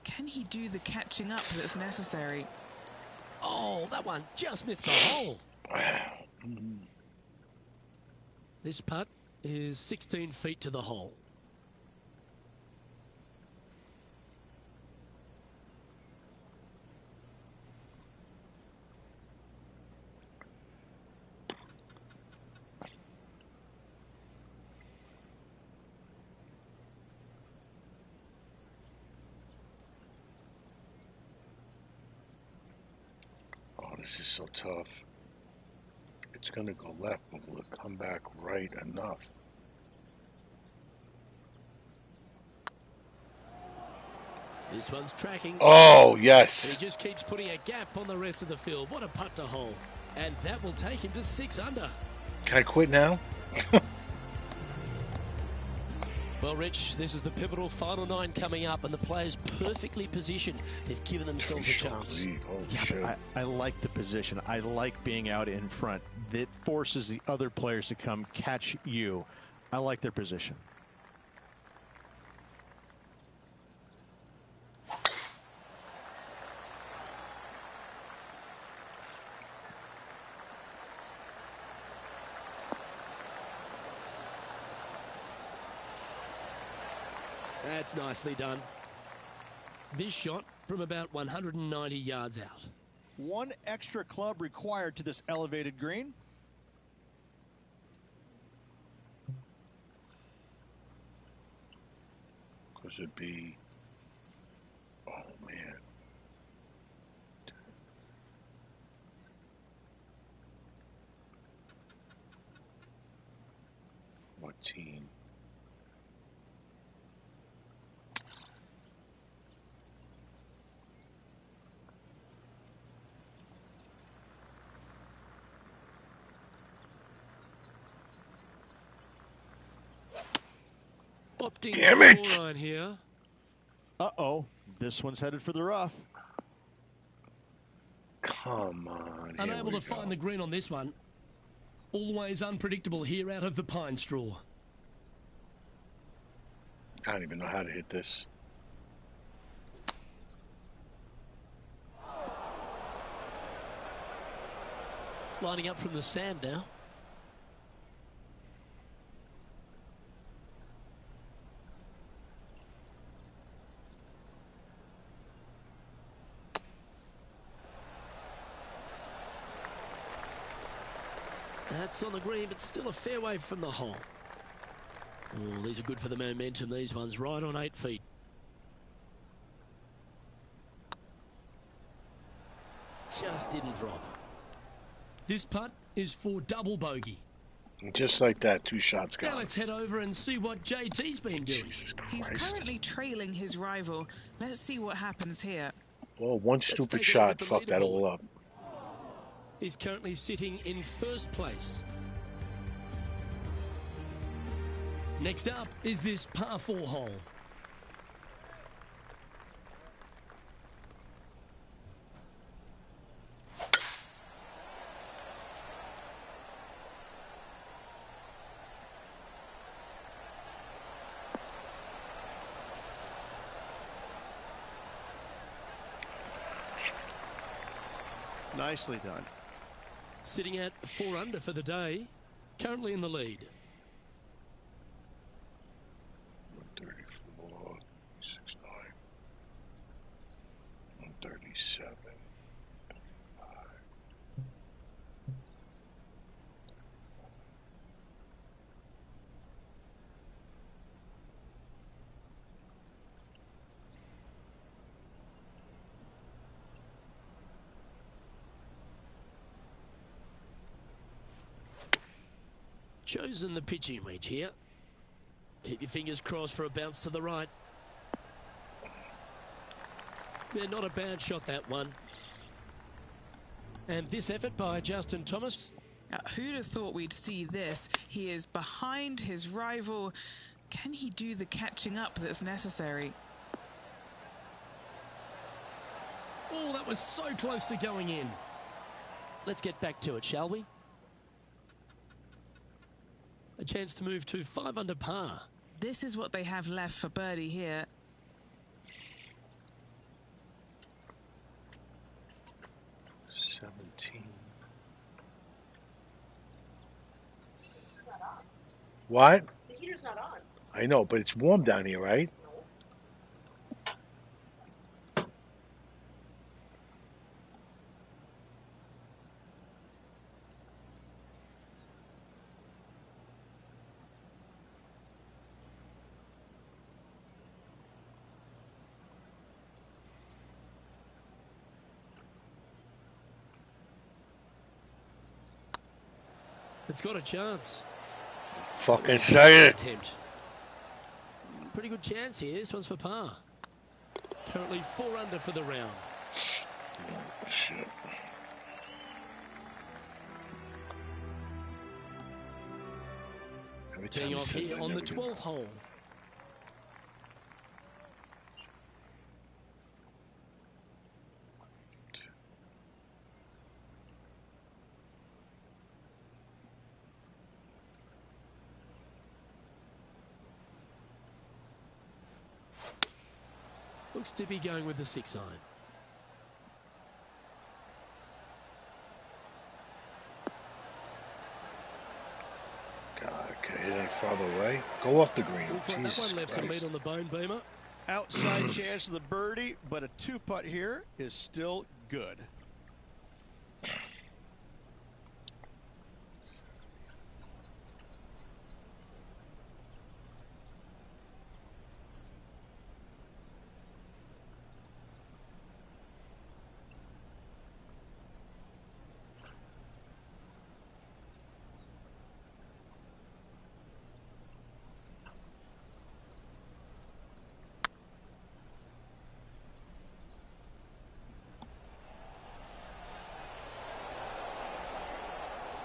Can he do the catching up that's necessary? Oh, that one just missed the hole. This putt is 16 feet to the hole. Oh, this is so tough. It's going to go left, but will it come back right enough? This one's tracking. Oh, He yes. just keeps putting a gap on the rest of the field. What a putt to hole. And that will take him to 6 under. Can I quit now? Well, Rich, this is the pivotal final 9 coming up, and the players perfectly positioned. They've given themselves a chance. Holy shit. I like the position. I like being out in front. That forces the other players to come catch you. I like their position. That's nicely done. This shot from about 190 yards out. One extra club required to this elevated green. Because it'd be, oh man. 14. Opting Damn for it! the line here. Uh-oh. This one's headed for the rough. Come on. Unable to find the green on this one. Always unpredictable here out of the pine straw. I don't even know how to hit this. Lining up from the sand now. That's on the green, but still a fair way from the hole. Oh, these are good for the momentum, these ones, right on 8 feet. Just didn't drop. This putt is for double bogey. Just like that, 2 shots Now gone. let's head over and see what JT's been doing. Jesus He's Christ. currently trailing his rival. Let's see what happens here. Well, one take a stupid look shot at the fucked that all leaderboard. up. He's currently sitting in first place. Next up is this par 4 hole. Nicely done. Sitting at 4 under for the day, currently in the lead. 134, 69, 137. Chosen the pitching wedge here. Keep your fingers crossed for a bounce to the right. Yeah, not a bad shot, that one. And this effort by Justin Thomas. Now, who'd have thought we'd see this? He is behind his rival. Can he do the catching up that's necessary? Oh, that was so close to going in. Let's get back to it, shall we? A chance to move to 5 under par. This is what they have left for birdie here. What? The heater's not on. I know, but it's warm down here, right? It's got a chance. Fucking say it. Attempt. Pretty good chance here. This one's for par. Currently 4 under for the round. Oh, shit. Every time Teeing he off says here I on the never get 12th hole. Looks to be going with the 6 iron. God, okay, it ain't farther away. Go off the green. Looks like that one left some meat on the bone, Beamer. Outside chance of the birdie, but a 2-putt here is still good.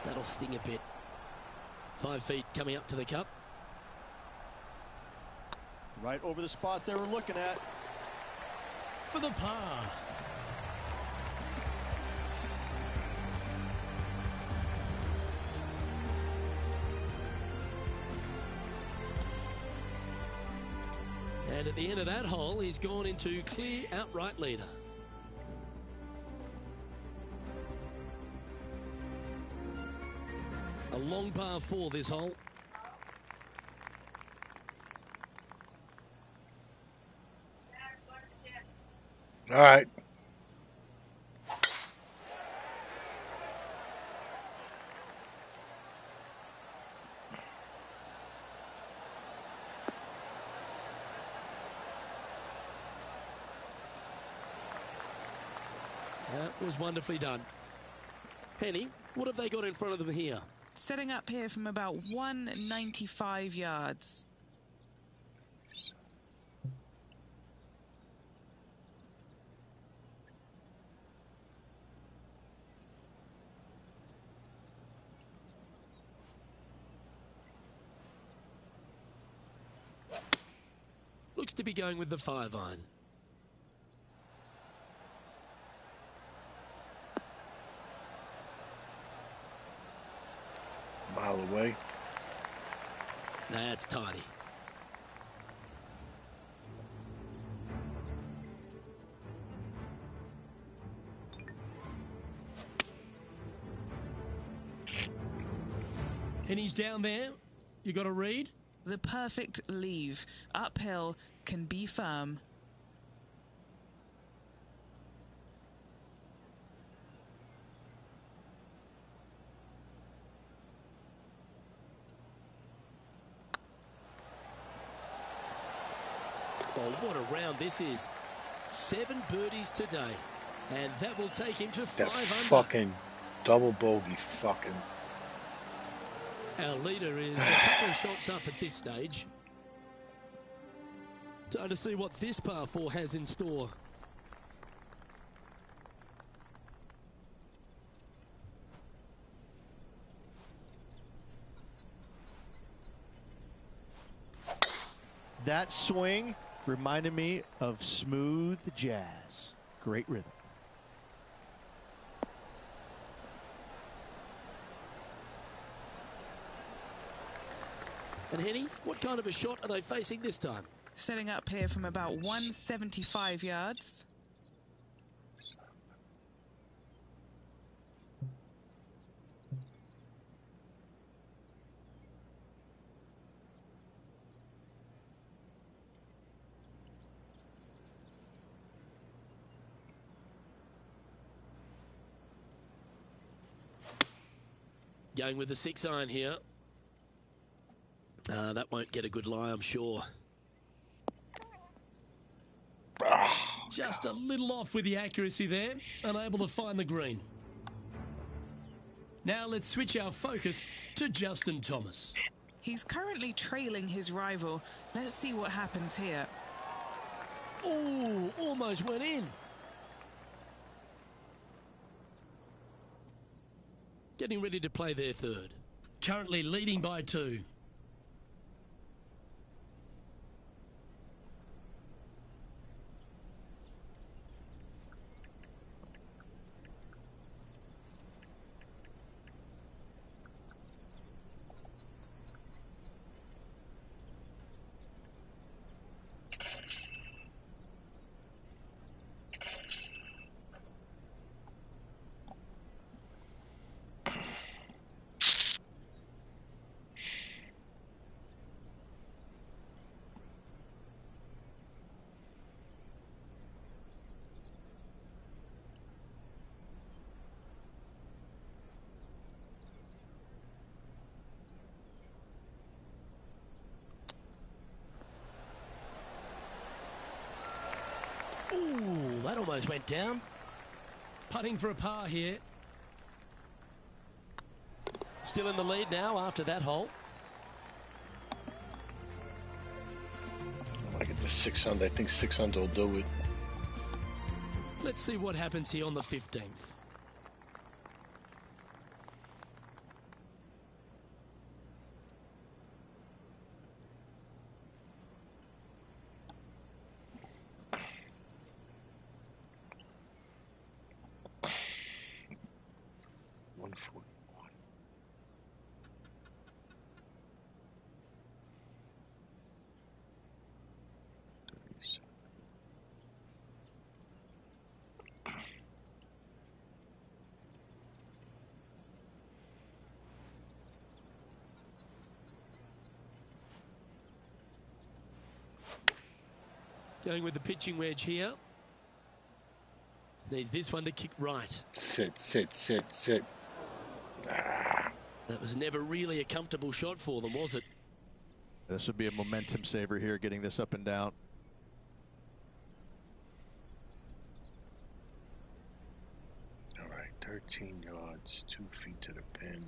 That'll sting a bit. 5 feet coming up to the cup. Right over the spot they were looking at. For the par. And at the end of that hole, he's gone into clear outright leader. A long par 4 this hole. All right. That was wonderfully done. Penny, what have they got in front of them here? Setting up here from about 195 yards. Looks to be going with the 5 iron. Mile away. That's tidy. And he's down there. You got to read? The perfect leave. Uphill, can be firm. Oh, what a round this is. 7 birdies today. And that will take him to 5 That under. fucking double bogey fucking. Our leader is a couple of shots up at this stage. Time to see what this par 4 has in store. That swing reminded me of smooth jazz. Great rhythm. And Henny, what kind of a shot are they facing this time? Setting up here from about 175 yards. Going with the 6 iron here. That won't get a good lie, I'm sure. Just a little off with the accuracy there. Unable to find the green. Now let's switch our focus to Justin Thomas. He's currently trailing his rival. Let's see what happens here. Oh, almost went in. Getting ready to play their third. Currently leading by 2. Ooh, that almost went down. Putting for a par here. Still in the lead now after that hole. I get the 6 under. I think 6 under will do it. Let's see what happens here on the 15th. Going with the pitching wedge here. Needs this one to kick right. Sit, sit, sit, sit. Ah. That was never really a comfortable shot for them, was it? This would be a momentum saver here, getting this up and down. All right, 13 yards, 2 feet to the pin.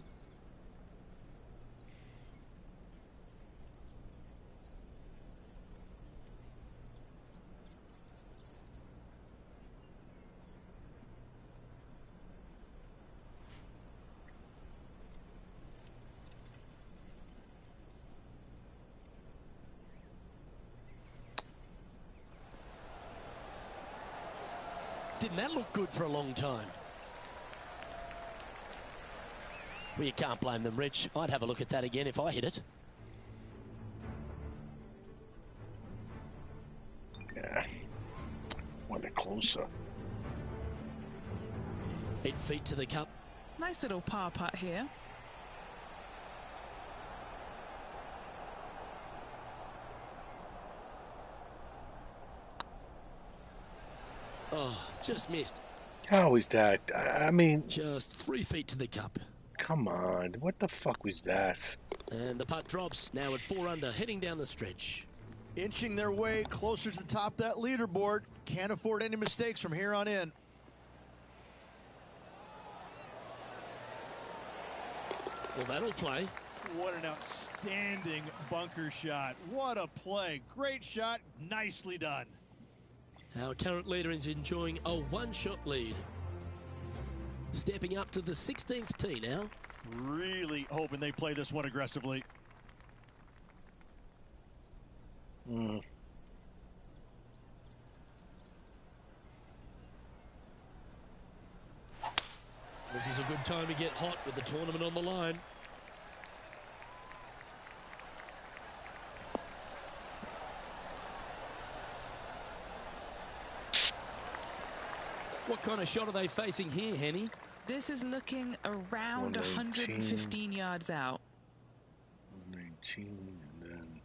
Didn't that look good for a long time? Well, you can't blame them, Rich. I'd have a look at that again if I hit it. Yeah. Want it closer. 8 feet to the cup. Nice little par putt here. Oh, just missed. How is that? I mean... Just 3 feet to the cup. Come on. What the fuck was that? And the putt drops. Now at 4 under, heading down the stretch. Inching their way closer to the top of that leaderboard. Can't afford any mistakes from here on in. Well, that'll play. What an outstanding bunker shot. What a play. Great shot. Nicely done. Our current leader is enjoying a 1-shot lead. Stepping up to the 16th tee now. Really hoping they play this one aggressively. This is a good time to get hot with the tournament on the line. What kind of shot are they facing here, Henny? This is looking around 115 yards out. 119 and then...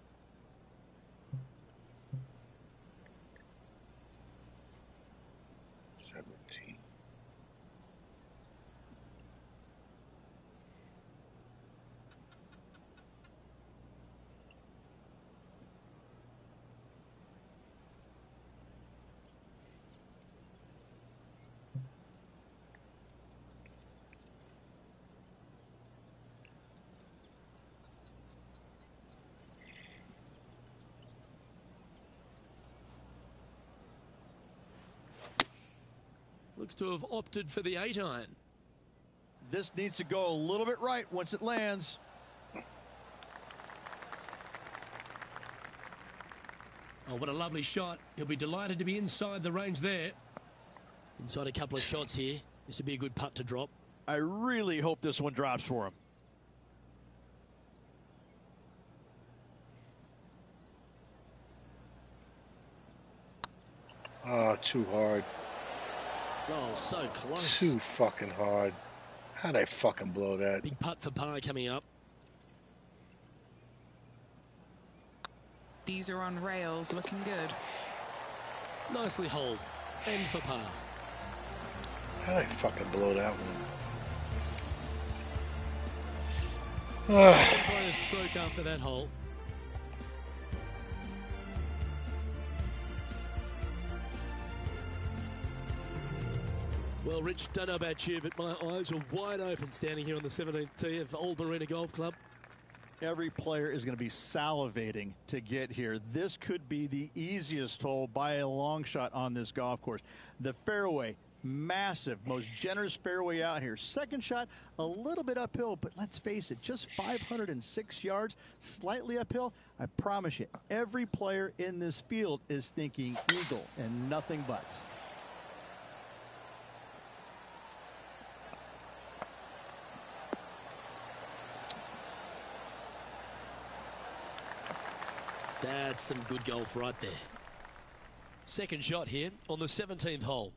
looks to have opted for the 8-iron. This needs to go a little bit right once it lands. Oh, what a lovely shot. He'll be delighted to be inside the range there. Inside a couple of shots here. This would be a good putt to drop. I really hope this one drops for him. Oh, too hard. Oh, so close. Too fucking hard. How'd I fucking blow that? Big putt for par coming up. These are on rails, looking good. Nicely holed. And for par. How'd I fucking blow that one? By a stroke after that hole. Well, Rich, don't know about you, but my eyes are wide open standing here on the 17th tee of Old Marina Golf Club. Every player is going to be salivating to get here. This could be the easiest hole by a long shot on this golf course. The fairway, massive, most generous fairway out here. Second shot, a little bit uphill, but let's face it, just 506 yards, slightly uphill. I promise you, every player in this field is thinking eagle and nothing but. That's some good golf right there. Second shot here on the 17th hole.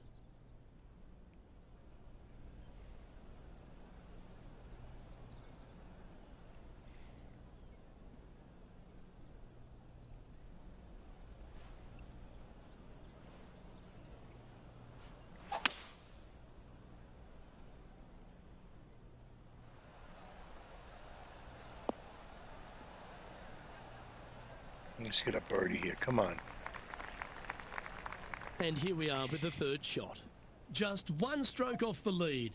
Let's get a birdie here. Come on. And here we are with the third shot. Just one stroke off the lead.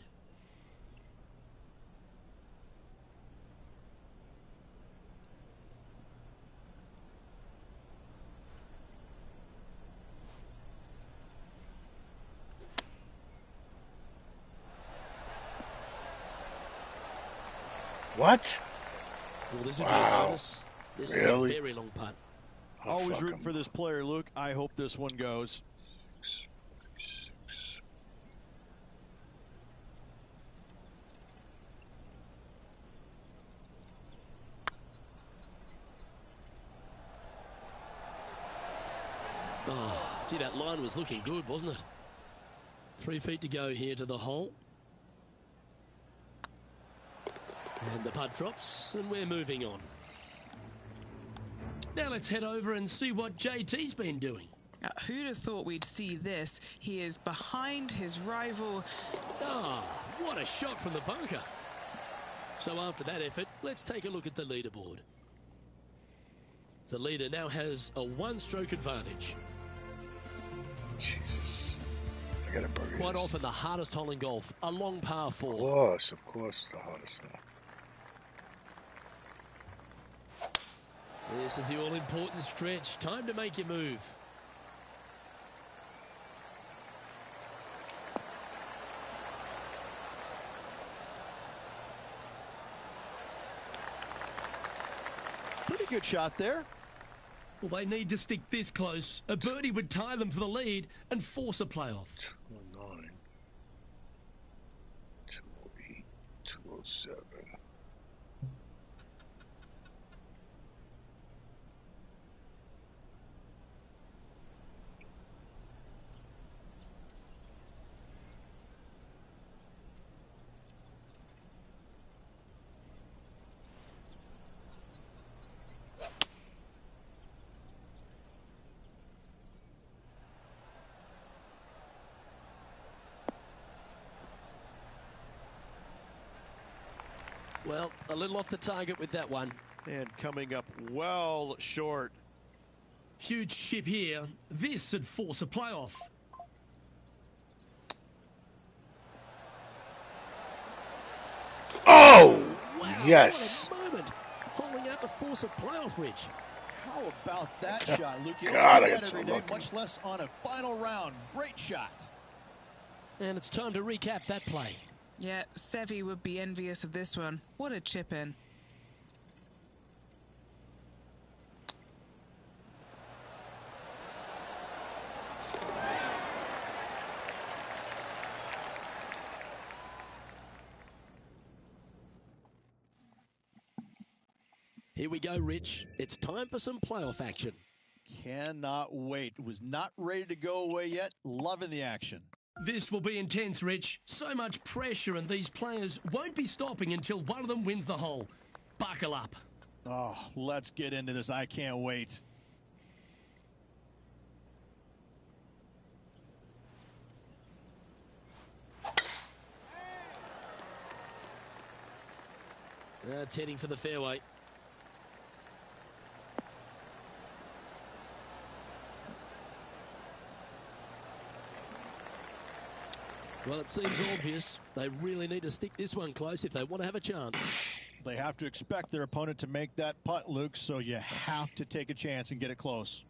What? Well, this would Wow. be a bonus. This is a Really? very long putt. Oh, Always fuck rooting 'em. for this player, Luke. I hope this one goes. Oh, gee, that line was looking good, wasn't it? 3 feet to go here to the hole. And the putt drops, and we're moving on. Now let's head over and see what JT's been doing. Who'd have thought we'd see this? He is behind his rival. Ah, what a shot from the bunker. So after that effort, let's take a look at the leaderboard. The leader now has a one-stroke advantage. Jesus. I got a birdie. Quite this. often the hardest hole in golf, a long par 4. Of course, the hardest one. This is the all-important stretch. Time to make your move. Pretty good shot there. Well, they need to stick this close. A birdie would tie them for the lead and force a playoff. 209, 208, 207. Well, a little off the target with that one. And coming up well short. Huge chip here. This would force a playoff. Oh! Wow, Yes. what a moment. Holding out to force a playoff, Rich. How about that shot, Luke? You God, don't I see got that so every day, lucky. much less on a final round. Great shot. And it's time to recap that play. Yeah, Seve would be envious of this one. What a chip in. Here we go, Rich. It's time for some playoff action. Cannot wait. Was not ready to go away yet. Loving the action. This will be intense, Rich. So much pressure, and these players won't be stopping until one of them wins the hole. Buckle up. Oh, let's get into this. I can't wait. That's heading for the fairway. Well, it seems obvious. They really need to stick this one close if they want to have a chance. They have to expect their opponent to make that putt, Luke, so you have to take a chance and get it close.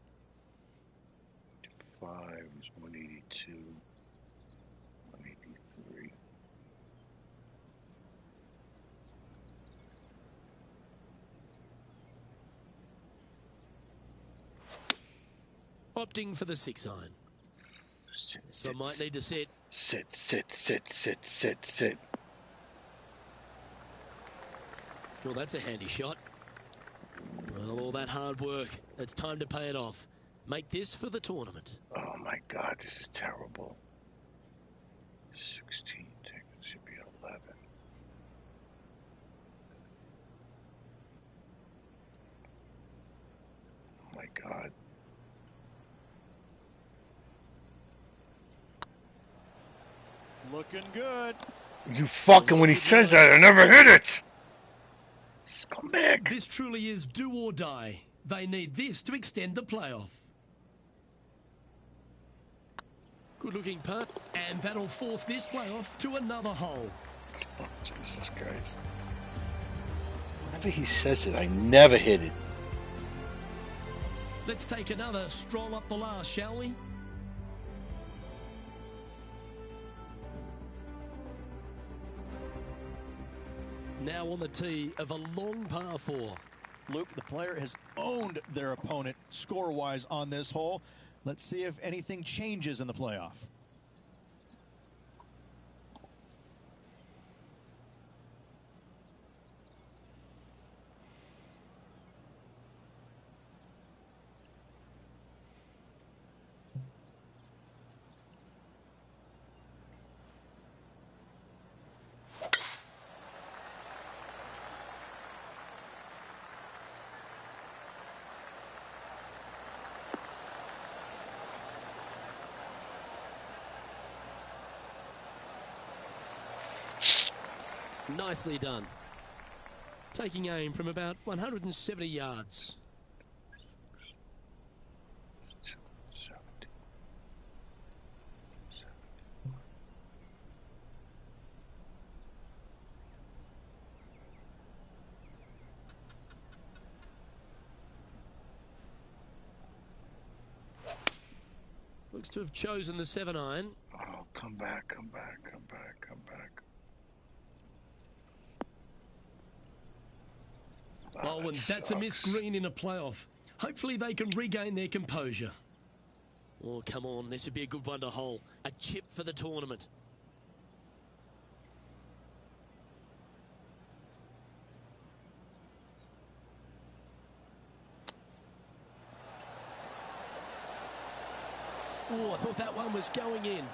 5 is 182, 183. Opting for the 6-iron. So might need to sit. Sit. Well, that's a handy shot. Well, all that hard work, it's time to pay it off. Make this for the tournament. Oh my God, this is terrible. 16, should be 11. Oh my God. Looking good. You fucking, when he says that, I never hit it. Scumbag. This truly is do or die. They need this to extend the playoff. Good looking putt, and that'll force this playoff to another hole. Oh, Jesus Christ. Whenever he says it, I never hit it. Let's take another stroll up the last, shall we? Now on the tee of a long par 4. Luke, the player has owned their opponent score-wise on this hole. Let's see if anything changes in the playoff. Nicely done. Taking aim from about 170 yards. Looks to have chosen the 7-iron. Oh, come back. Oh, and that's a missed green in a playoff. Hopefully they can regain their composure. Oh, come on. This would be a good one to hole. A chip for the tournament. Oh, I thought that one was going in.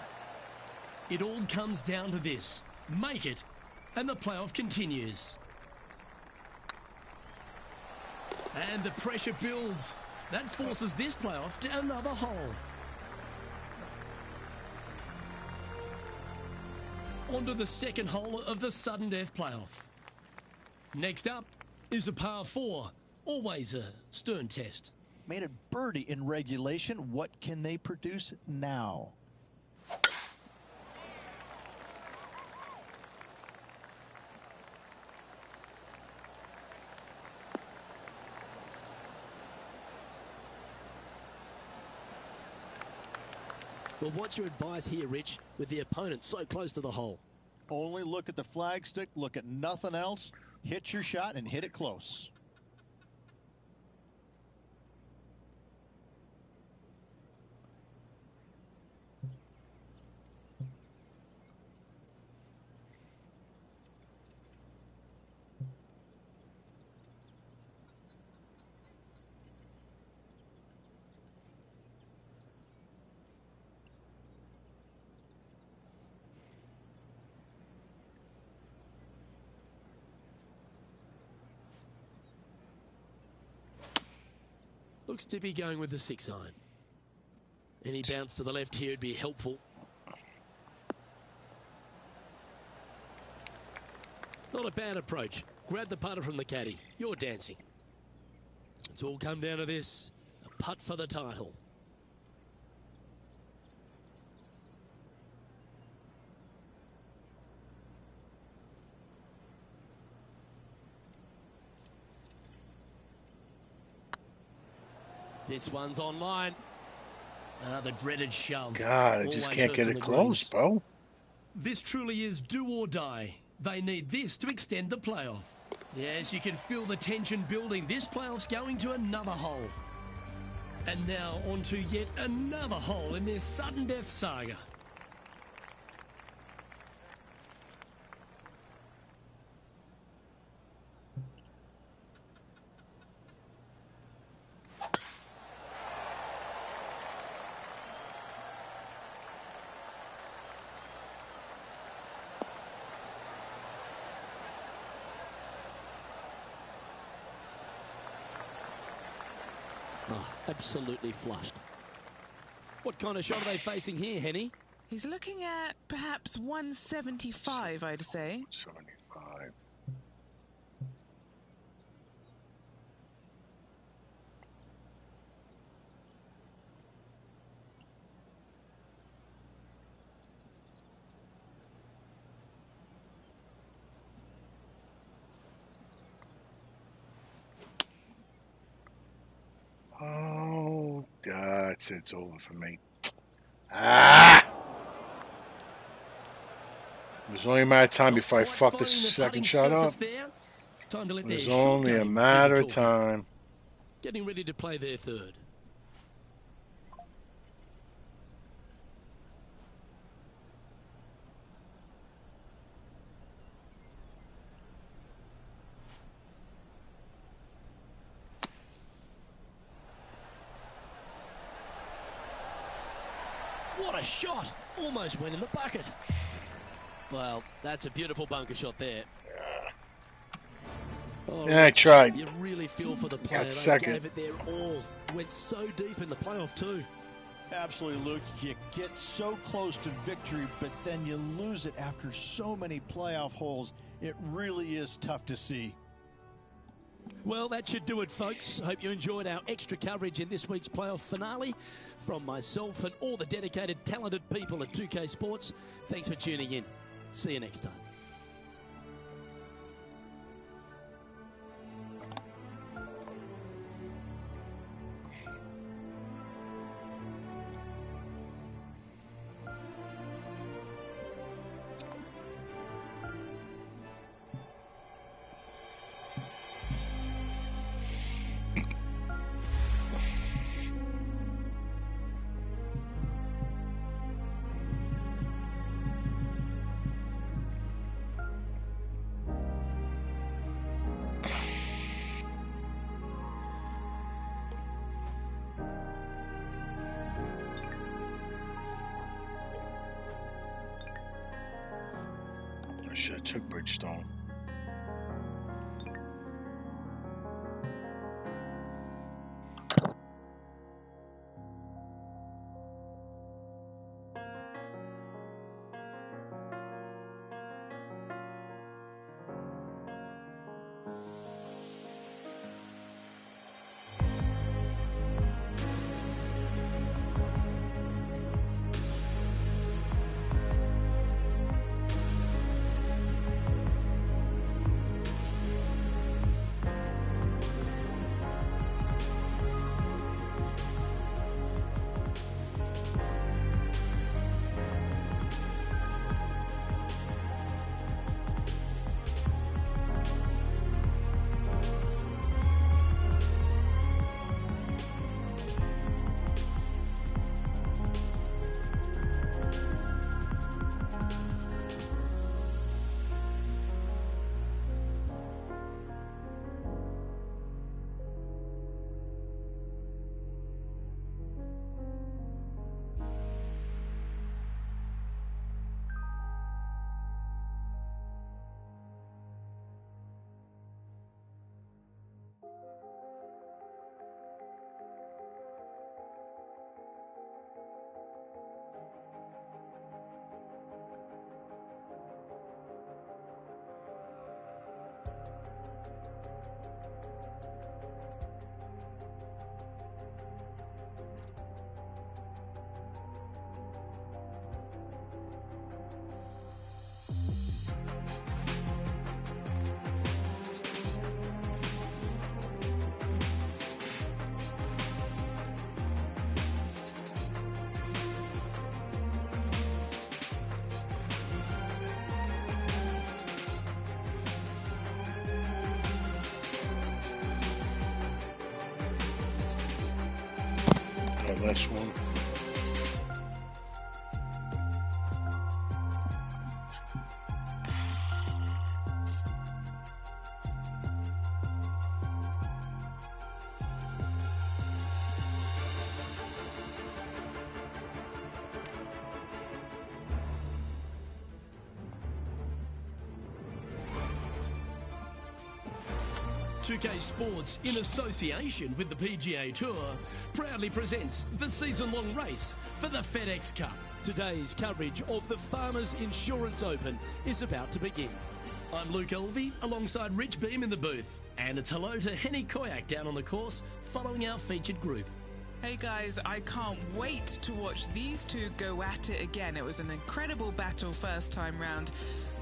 It all comes down to this. Make it, and the playoff continues. And the pressure builds. That forces this playoff to another hole. Onto the second hole of the sudden death playoff. Next up is a par 4. Always a stern test. Made a birdie in regulation. What can they produce now? Well, what's your advice here, Rich, with the opponent so close to the hole? Only look at the flagstick, look at nothing else, hit your shot and hit it close. Looks to be going with the 6-iron. Any bounce to the left here would be helpful. Not a bad approach. Grab the putter from the caddy. You're dancing. It's all come down to this. A putt for the title. This one's online. The dreaded shove. God, I just can't get it close, bro. This truly is do or die. They need this to extend the playoff. Yes, you can feel the tension building. This playoff's going to another hole. And now on to yet another hole in this sudden death saga. Oh, absolutely flushed. What kind of shot are they facing here, Henny? He's looking at perhaps 175, I'd say. 75. Oh, it's over for me. Ah! It was only a matter of time before I fucked the second shot up. It was only a matter of time. Getting ready to play their third. What a shot! Almost went in the bucket. Well, that's a beautiful bunker shot there. Oh, yeah, I tried. You really feel for the player. Got second. They gave it their all. Went so deep in the playoff too. Absolutely, Luke. You get so close to victory, but then you lose it after so many playoff holes. It really is tough to see. Well, that should do it, folks. Hope you enjoyed our extra coverage in this week's playoff finale. From myself and all the dedicated, talented people at 2K Sports, thanks for tuning in. See you next time. I should have took Bridgestone. That last one. UK Sports, in association with the PGA Tour, proudly presents the season-long race for the FedEx Cup. Today's coverage of the Farmers Insurance Open is about to begin. I'm Luke Elvey, alongside Rich Beam in the booth. And it's hello to Henny Koyak down on the course, following our featured group. Hey guys, I can't wait to watch these two go at it again. It was an incredible battle first time round,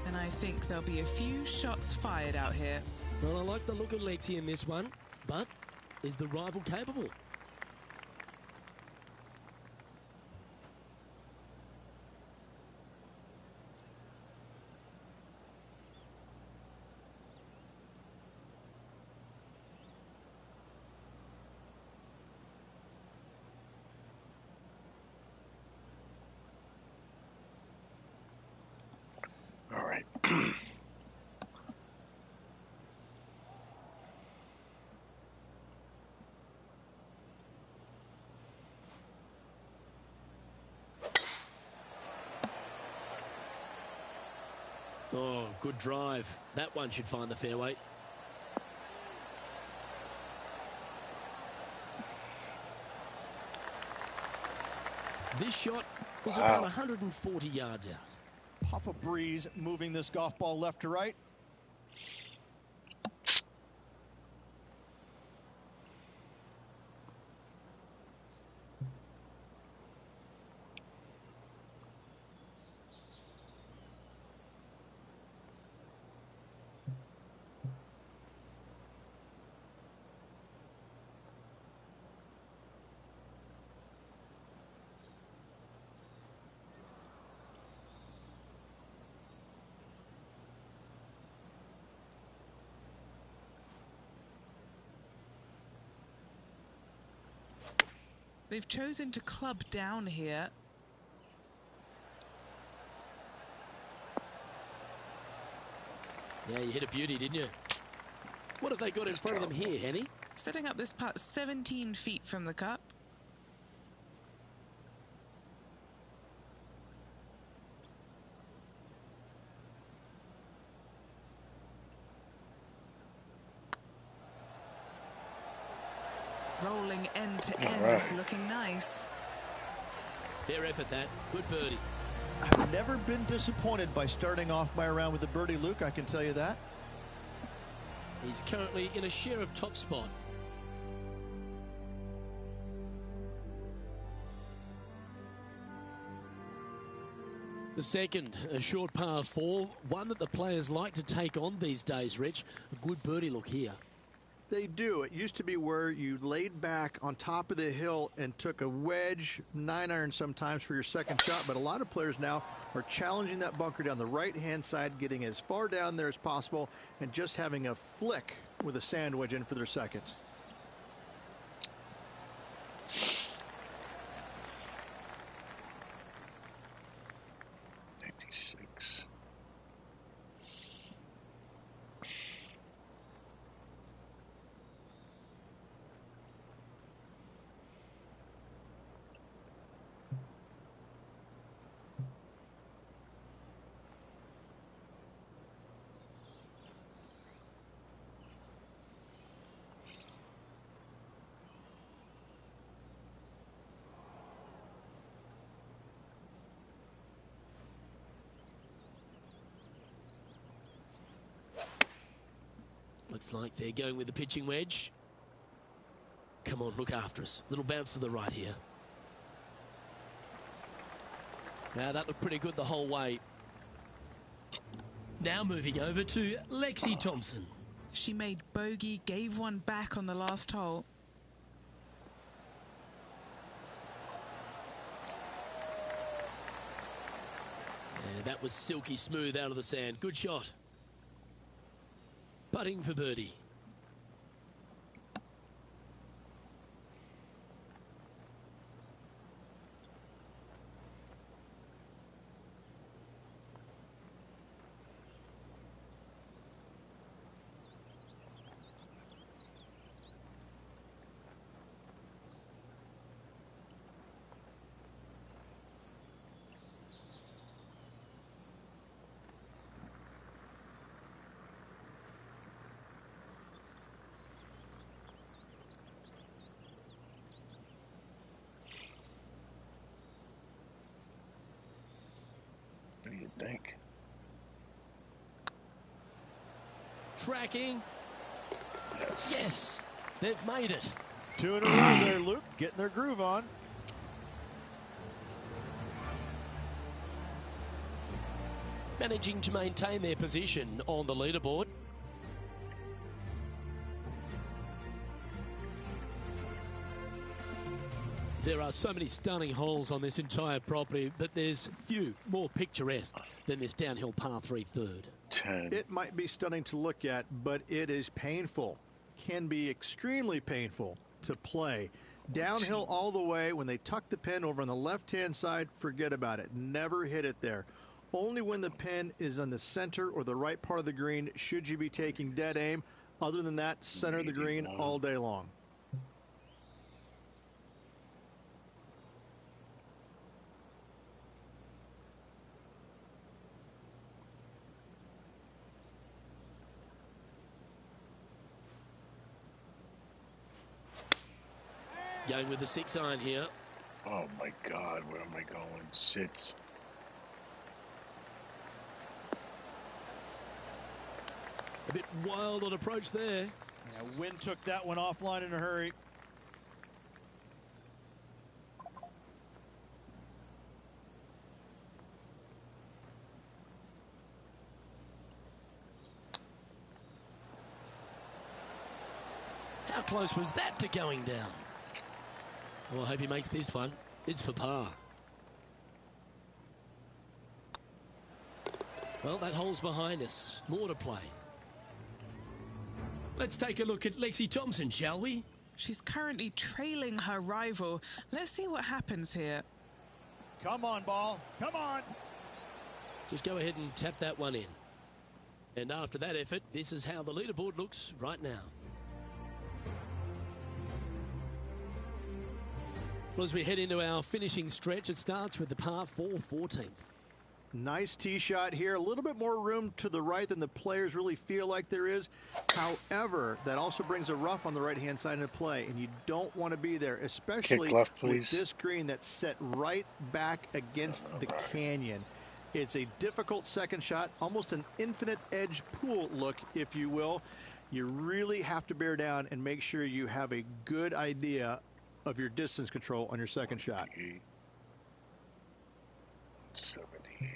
and I think there'll be a few shots fired out here. Well, I like the look of Lexi in this one, but is the rival capable? All right. Oh, good drive. That one should find the fairway. This shot was about 140 yards out. Puff of breeze moving this golf ball left to right. They've chosen to club down here. Yeah, you hit a beauty, didn't you? What have they got in front of them here, Henny? Setting up this putt 17 feet from the cup. Rolling end to end, it's looking nice. Fair effort, that. Good birdie. I've never been disappointed by starting off my round with a birdie, Luke, I can tell you that. He's currently in a share of top spot. The second, a short par 4, one that the players like to take on these days, Rich. A good birdie look here. They do. It used to be where you laid back on top of the hill and took a wedge, 9-iron sometimes for your second shot, but a lot of players now are challenging that bunker down the right-hand side, getting as far down there as possible, and just having a flick with a sand wedge in for their second. Looks like they're going with the pitching wedge. Come on, look after us. Little bounce to the right here. Now that looked pretty good the whole way. Now moving over to Lexi Thompson. She made bogey, gave one back on the last hole. Yeah, that was silky smooth out of the sand. Good shot. Putting for birdie. tracking. Yes. Yes, they've made it. 2 in a row there, Luke, getting their groove on. Managing to maintain their position on the leaderboard. There are so many stunning holes on this entire property, but there's few more picturesque than this downhill par 3 third. 10. It might be stunning to look at, but it is painful. Can be extremely painful to play. Downhill all the way. When they tuck the pin over on the left-hand side, forget about it. Never hit it there. Only when the pin is on the center or the right part of the green should you be taking dead aim. Other than that, center of the green all day long. Going with the 6-iron here. Oh my God, where am I going? Sits. A bit wild on approach there. Yeah, Wind took that one offline in a hurry. How close was that to going down? Well, I hope he makes this one. It's for par. Well, that hole's behind us. More to play. Let's take a look at Lexi Thompson, shall we? She's currently trailing her rival. Let's see what happens here. Come on, ball. Come on. Just go ahead and tap that one in. And after that effort, this is how the leaderboard looks right now. Well, as we head into our finishing stretch, it starts with the par 4 14th. Nice tee shot here. A little bit more room to the right than the players really feel like there is. However, that also brings a rough on the right-hand side into play, and you don't want to be there, especially left, with this green that's set right back against the canyon. It's a difficult second shot, almost an infinite edge pool look, if you will. You really have to bear down and make sure you have a good idea of your distance control on your second shot. 78.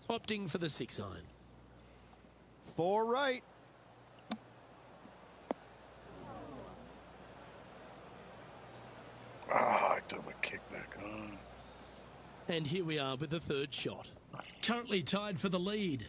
Opting for the 6-iron. 4 right. I threw a kick back on. And here we are with the third shot. Currently tied for the lead.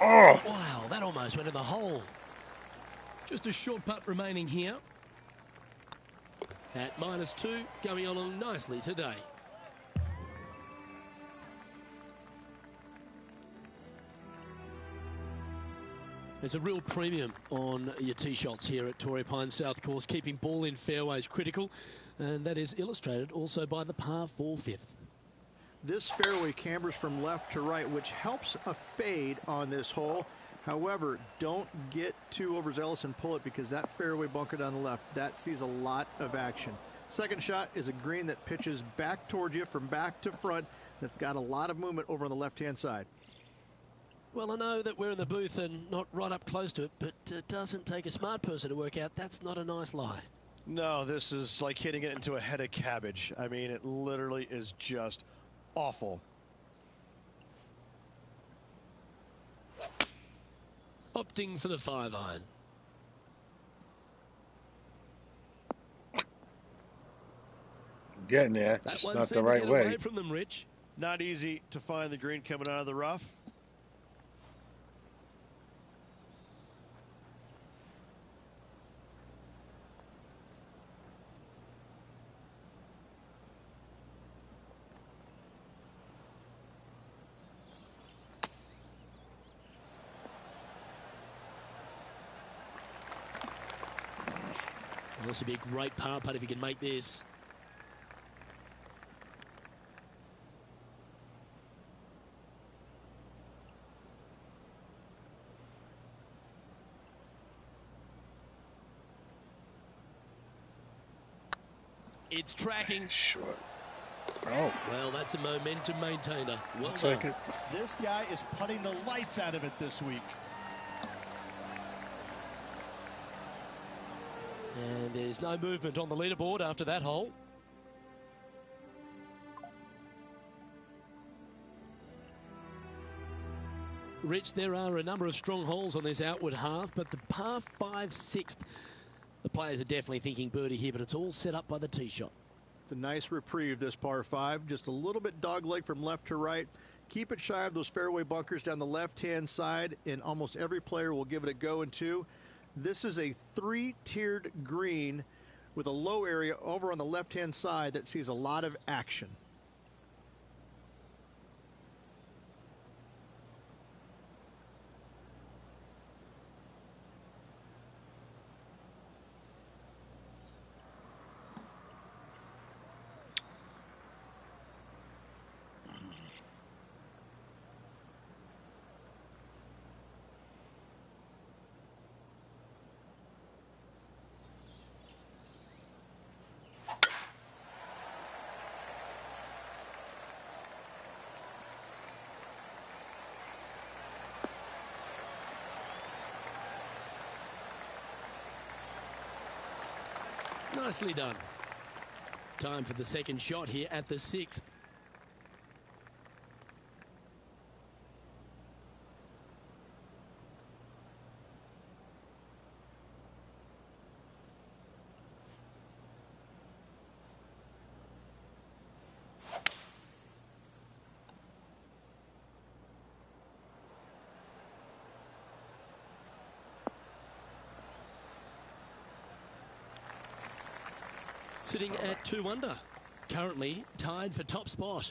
Oh! Wow, that almost went in the hole. Just a short putt remaining here. At -2, going along nicely today. There's a real premium on your tee shots here at Torrey Pines South Course, keeping ball in fairways critical, and that is illustrated also by the par 4 5th. This fairway cambers from left to right, which helps a fade on this hole. However, don't get too overzealous and pull it, because that fairway bunker down the left, that sees a lot of action. Second shot is a green that pitches back towards you from back to front. That's got a lot of movement over on the left-hand side. Well, I know that we're in the booth and not right up close to it, but it doesn't take a smart person to work out that's not a nice lie. No, this is like hitting it into a head of cabbage. I mean, it literally is just awful. Opting for the 5-iron. Getting there, That just one not seemed the to right get way. away from them, Rich. Not easy to find the green coming out of the rough. This would be a great par putt if he can make this. It's tracking. Short. Oh. Well, that's a momentum maintainer. Well Take done. it. This guy is putting the lights out of it this week. And there's no movement on the leaderboard after that hole. Rich, there are a number of strong holes on this outward half, but the par 5 6th, the players are definitely thinking birdie here, but it's all set up by the tee shot. It's a nice reprieve, this par 5. Just a little bit dogleg from left to right. Keep it shy of those fairway bunkers down the left-hand side, and almost every player will give it a go in two. This is a 3-tiered green with a low area over on the left-hand side that sees a lot of action. Nicely done. Time for the second shot here at the 6th. Sitting at 2 under, currently tied for top spot.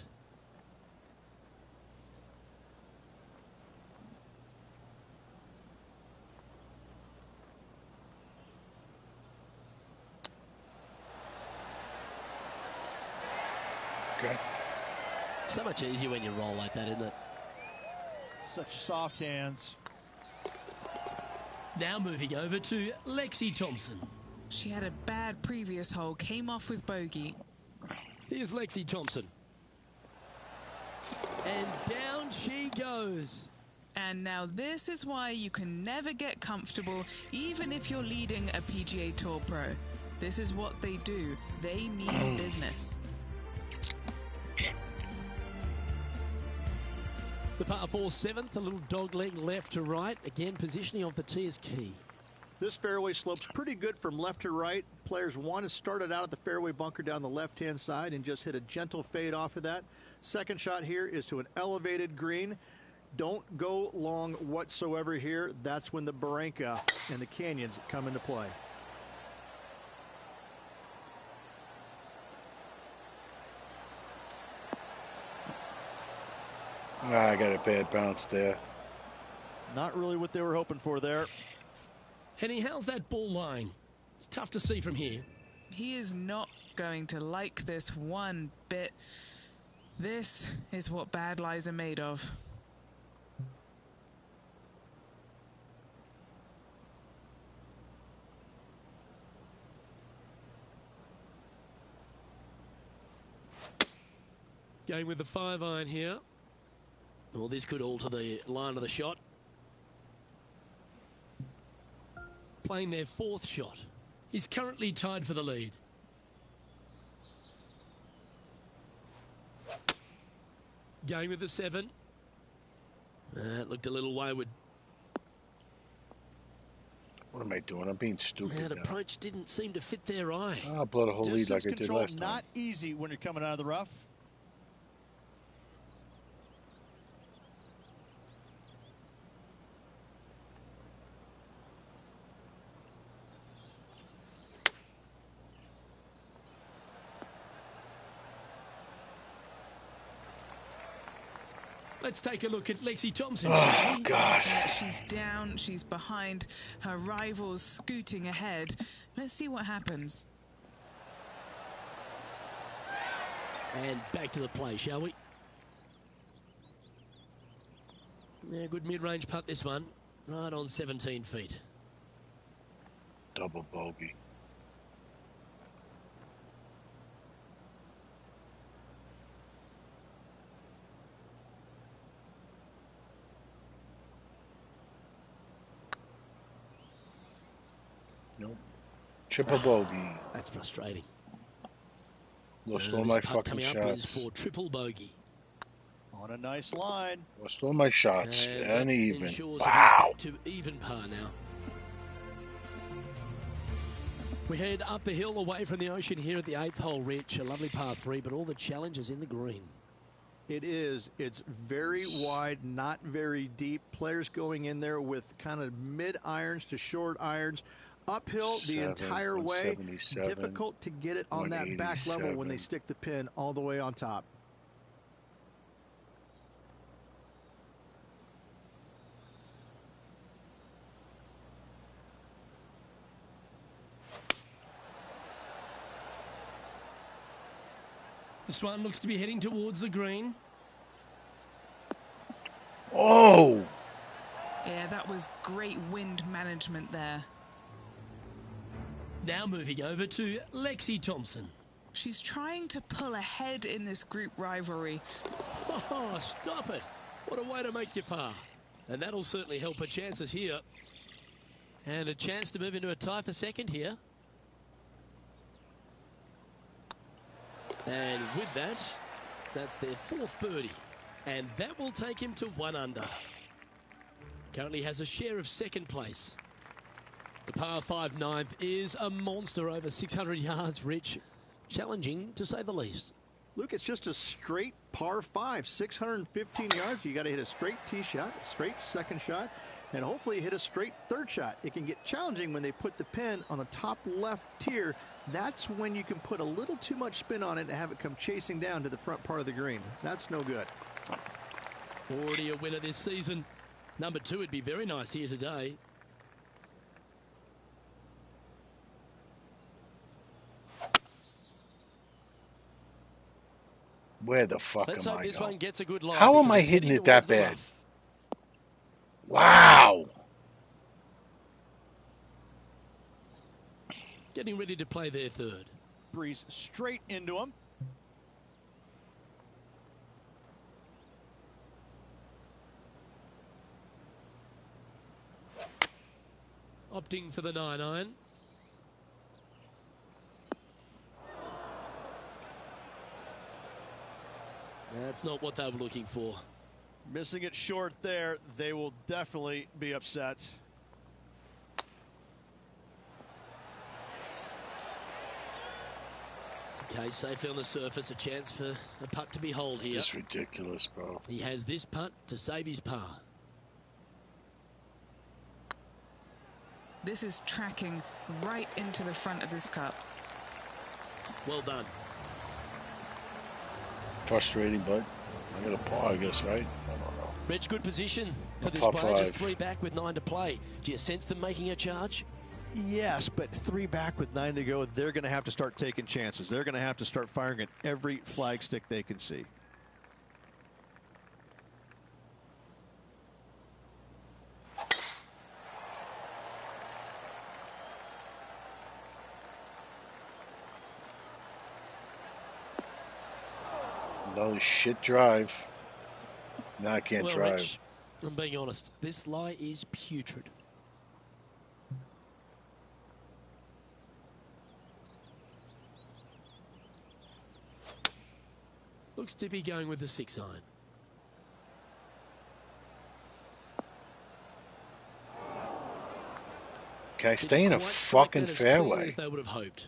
Okay. So much easier when you roll like that, isn't it? Such soft hands. Now moving over to Lexi Thompson. She had a bad previous hole, came off with bogey. Here's Lexi Thompson. And down she goes. And now this is why you can never get comfortable, even if you're leading a PGA Tour pro. This is what they do. They mean business. The par 4 7th, a little dog leg left to right. Again, positioning of the tee is key. This fairway slopes pretty good from left to right. Players want to start it out at the fairway bunker down the left-hand side and just hit a gentle fade off of that. Second shot here is to an elevated green. Don't go long whatsoever here. That's when the barranca and the canyons come into play. I got a bad bounce there. Not really what they were hoping for there. Henny, how's that ball line? It's tough to see from here. He is not going to like this one bit. This is what bad lies are made of. Going with the 5-iron here. Well, this could alter the line of the shot. Playing their 4th shot. He's currently tied for the lead. Going with the 7. It looked a little wayward. What am I doing? I'm being stupid. That now. approach didn't seem to fit their eye. I'll blow the whole lead like I did control last time. not easy when you're coming out of the rough. Let's take a look at Lexi Thompson. Oh, God. She's down, she's behind, her rivals scooting ahead. Let's see what happens. And back to the play, shall we? Yeah, good mid-range putt, this one. Right on 17 feet. Double bogey. Nope. Triple bogey. That's frustrating. Lost all my this putt fucking coming up is shots. for triple bogey. On a nice line. Lost all my shots. And And even. ensures Wow. that he's back to even par now. We head up the hill away from the ocean here at the 8th hole, Rich. A lovely par 3, but all the challenges in the green. It is. It's very wide, not very deep. Players going in there with kind of mid-irons to short irons. Uphill the entire way. Difficult to get it on that back level when they stick the pin all the way on top. This one looks to be heading towards the green. Oh! Yeah, that was great wind management there. Now moving over to Lexi Thompson. She's trying to pull ahead in this group rivalry. Oh, stop it. What a way to make your par. And that'll certainly help her chances here. And a chance to move into a tie for second here. And with that, that's their 4th birdie. And that will take him to 1 under. Currently has a share of 2nd place. The par 5 9th is a monster over 600 yards, Rich. Challenging, to say the least. Luke, it's just a straight par 5, 615 yards. You got to hit a straight tee shot, a straight second shot, and hopefully hit a straight third shot. It can get challenging when they put the pin on the top left tier. That's when you can put a little too much spin on it and have it come chasing down to the front part of the green. That's no good. Already a winner this season. Number 2 would be very nice here today. Where the fuck Let's am hope I this going? one gets a good line. How am because I it's hitting heading it that towards the bad? rough. Wow! Getting ready to play their 3rd. Breeze straight into him. Opting for the 9-iron. That's not what they were looking for. Missing it short there. They will definitely be upset. Okay, safely on the surface, a chance for a putt to be holed here. It's ridiculous, bro. He has this putt to save his par. This is tracking right into the front of this cup. Well done. Frustrating, but I got a par, I guess, right? I don't know. Rich, good position for this par player. Just 5. 3 back with 9 to play. Do you sense them making a charge? Yes, but 3 back with 9 to go, they're going to have to start taking chances. They're going to have to start firing at every flag stick they can see. No shit drive. Now I can't Well, drive. Rich, I'm being honest. This lie is putrid. Looks to be going with the 6-iron. Can I stay in a Quite fucking strike that as cleanly fairway? as they would have hoped.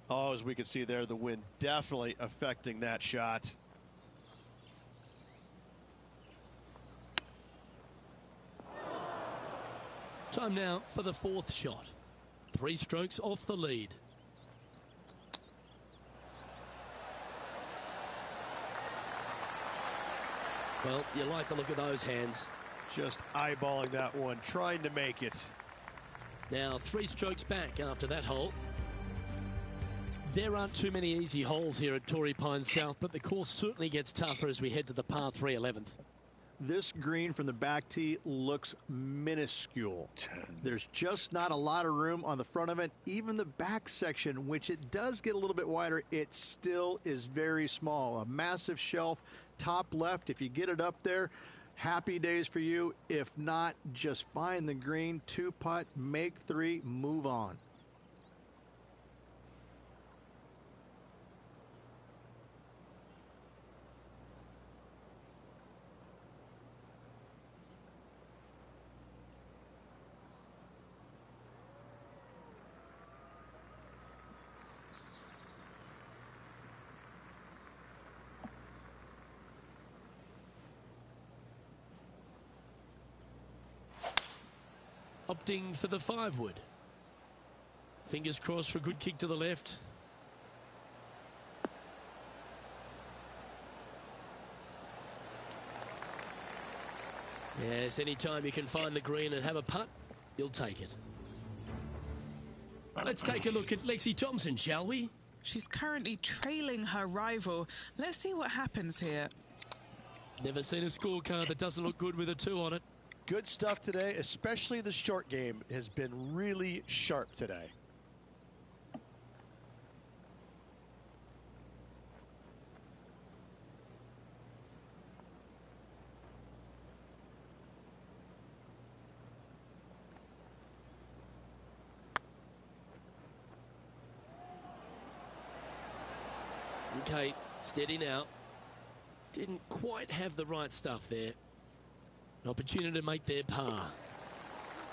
Oh, as we can see there, the wind definitely affecting that shot. Time now for the 4th shot. 3 strokes off the lead. Well, you like the look of those hands. Just eyeballing that one, trying to make it. Now 3 strokes back after that hole. There aren't too many easy holes here at Torrey Pines South, but the course certainly gets tougher as we head to the par 3 11th. This green from the back tee looks minuscule. There's just not a lot of room on the front of it. Even the back section, which it does get a little bit wider, it still is very small. A massive shelf, top left. If you get it up there, happy days for you. If not, just find the green, 2-putt, make 3, move on. Opting for the 5-wood. Fingers crossed for a good kick to the left. Yes, anytime you can find the green and have a putt, you'll take it. Let's take a look at Lexi Thompson, shall we? She's currently trailing her rival. Let's see what happens here. Never seen a scorecard that doesn't look good with a 2 on it. Good stuff today, especially the short game has been really sharp today. Okay, steady now. Didn't quite have the right stuff there. An opportunity to make their par.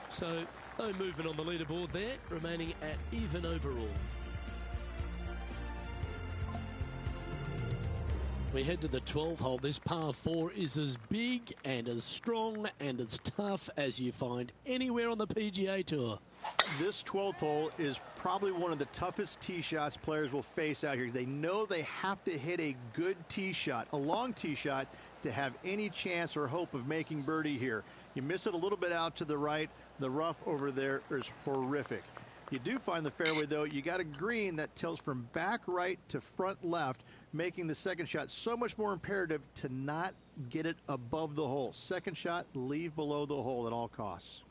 So, no movement on the leaderboard there, remaining at even overall. We head to the 12th hole. This par 4 is as big and as strong and as tough as you find anywhere on the PGA Tour. This 12th hole is probably one of the toughest tee shots players will face out here. They know they have to hit a good tee shot, a long tee shot, to have any chance or hope of making birdie here. You miss it a little bit out to the right. The rough over there is horrific. You do find the fairway, though. You got a green that tilts from back right to front left, making the second shot so much more imperative to not get it above the hole. Second shot, leave below the hole at all costs.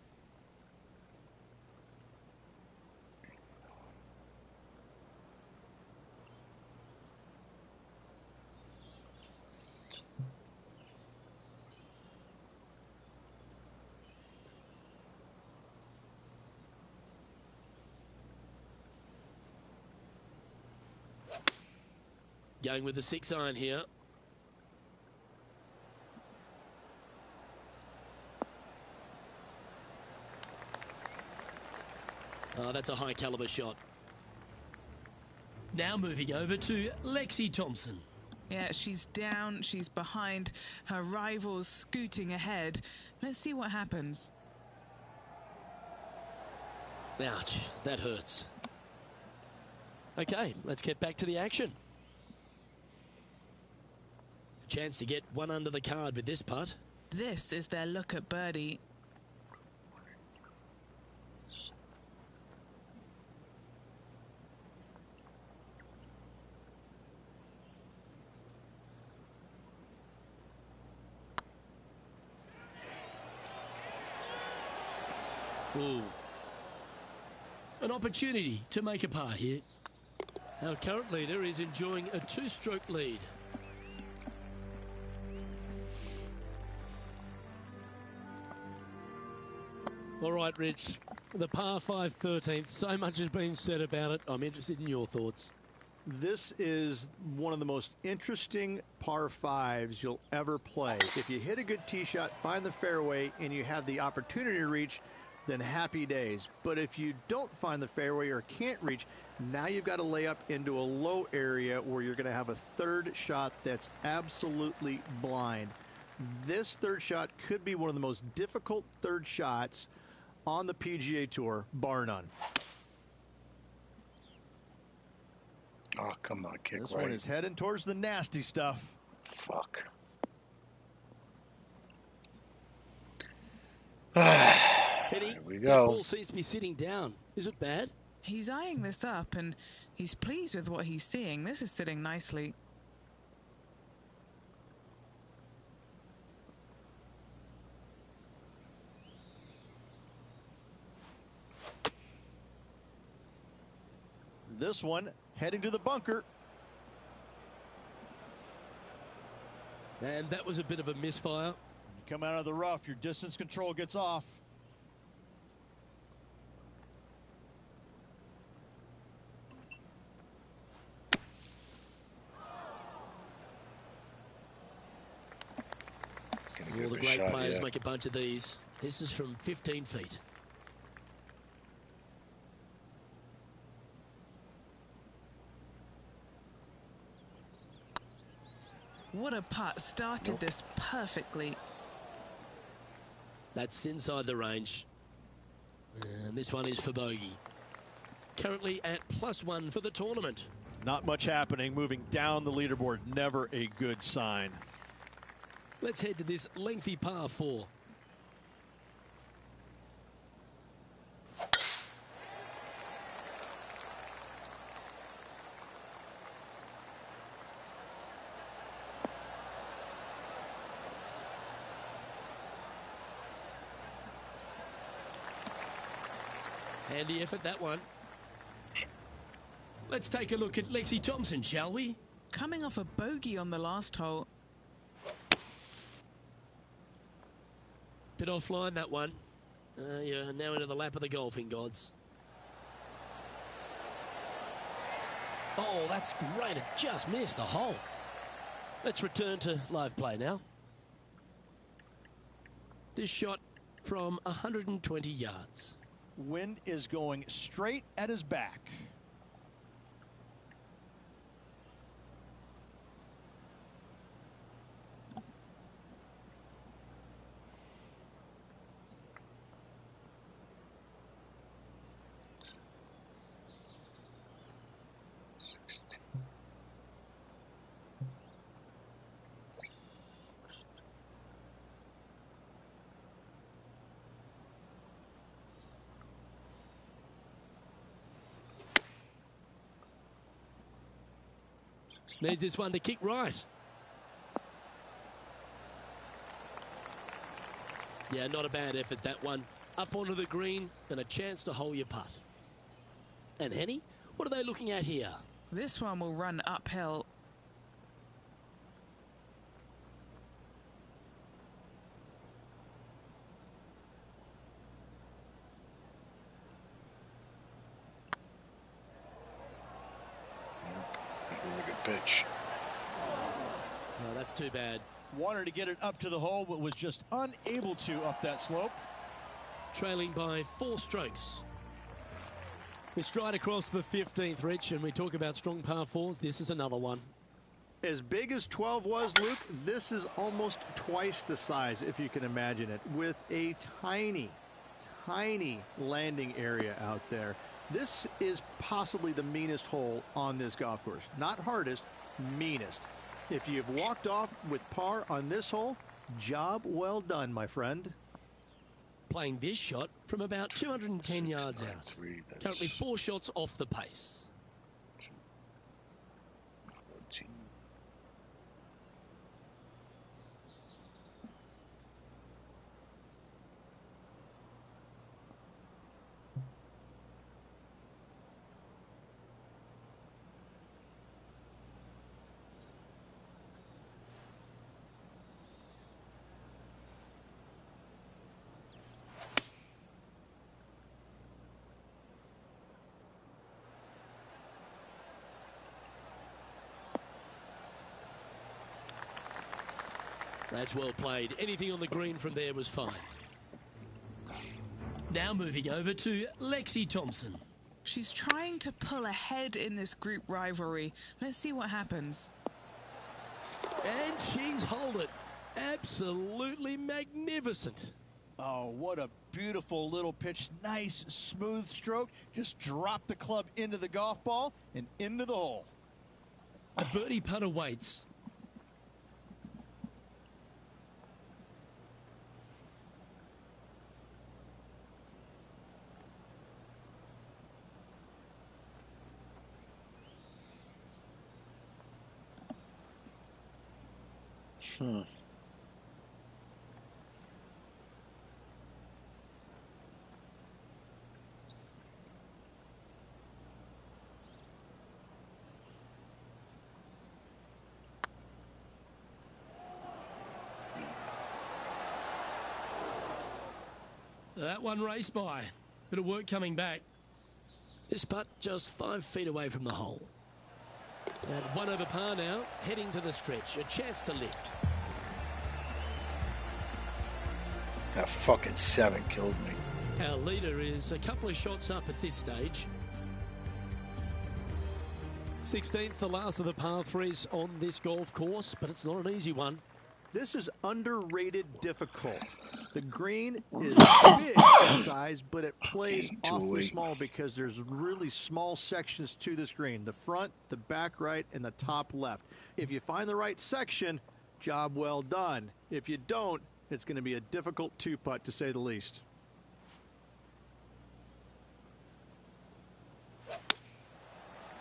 Going with the 6-iron here. Oh, that's a high caliber shot. Now moving over to Lexi Thompson. Yeah, she's down, she's behind, her rival's scooting ahead. Let's see what happens. Ouch, that hurts. Okay, let's get back to the action. Chance to get one under the card with this putt. This is their look at birdie. Ooh. An opportunity to make a par here. Our current leader is enjoying a 2-stroke lead. All right, Rich, the par 5 13th, so much has been said about it. I'm interested in your thoughts. This is one of the most interesting par 5s you'll ever play. If you hit a good tee shot, find the fairway, and you have the opportunity to reach, then happy days. But if you don't find the fairway or can't reach, now you've got to lay up into a low area where you're going to have a third shot that's absolutely blind. This third shot could be one of the most difficult third shots on the PGA Tour, bar none. Oh, come on, kick This right. one is heading towards the nasty stuff. Fuck. Henny, Here we that go. ball seems to be sitting down. Is it bad? He's eyeing this up and he's pleased with what he's seeing. This is sitting nicely. This one heading to the bunker. And that was a bit of a misfire. You come out of the rough, your distance control gets off. All the great players make a bunch of these. This is from 15 feet. What a putt. Started this perfectly. That's inside the range. And this one is for bogey. Currently at +1 for the tournament. Not much happening, moving down the leaderboard. Never a good sign. Let's head to this lengthy par 4. Handy effort, that one. Let's take a look at Lexi Thompson, shall we? Coming off a bogey on the last hole. Bit offline, that one. You're now into the lap of the golfing gods. Oh, that's great. It just missed the hole. Let's return to live play now. This shot from 120 yards. Wind is going straight at his back. Needs this one to kick right. Yeah, not a bad effort, that one. Up onto the green and a chance to hole your putt. And Henny, what are they looking at here? This one will run uphill. Pitch. Oh, that's too bad. Wanted to get it up to the hole, but was just unable to up that slope. Trailing by 4 strokes. We stride across the 15th, Rich, and we talk about strong par 4s. This is another one. As big as 12 was, Luke, this is almost twice the size, if you can imagine it, with a tiny, tiny landing area out there. This is possibly the meanest hole on this golf course. Not hardest, meanest. If you've walked off with par on this hole, job well done, my friend. Playing this shot from about 210 yards out. Currently 4 shots off the pace. That's well played. Anything on the green from there was fine. Now moving over to Lexi Thompson. She's trying to pull ahead in this group rivalry. Let's see what happens. And she's holed it. Absolutely magnificent. Oh, what a beautiful little pitch. Nice, smooth stroke. Just drop the club into the golf ball and into the hole. A birdie putt awaits. That one raced by. Bit of work coming back. This putt just 5 feet away from the hole. And 1 over par now, heading to the stretch. A chance to lift. That fucking 7 killed me. Our leader is a couple of shots up at this stage. 16th, the last of the par 3s on this golf course, but it's not an easy one. This is underrated difficult. The green is big in size, but it plays awfully small because there's really small sections to this green. The front, the back right, and the top left. If you find the right section, job well done. If you don't, it's going to be a difficult 2-putt to say the least.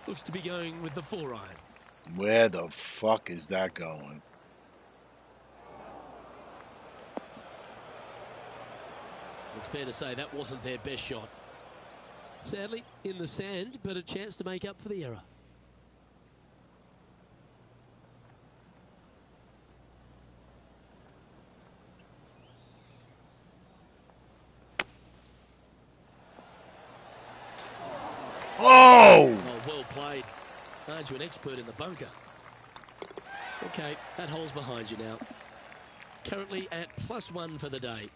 Looks to be going with the 4-iron. Where the fuck is that going? It's fair to say that wasn't their best shot. Sadly, in the sand, but a chance to make up for the error. Oh! Oh, well played. Aren't you an expert in the bunker? Okay, that hole's behind you now. Currently at +1 for the day.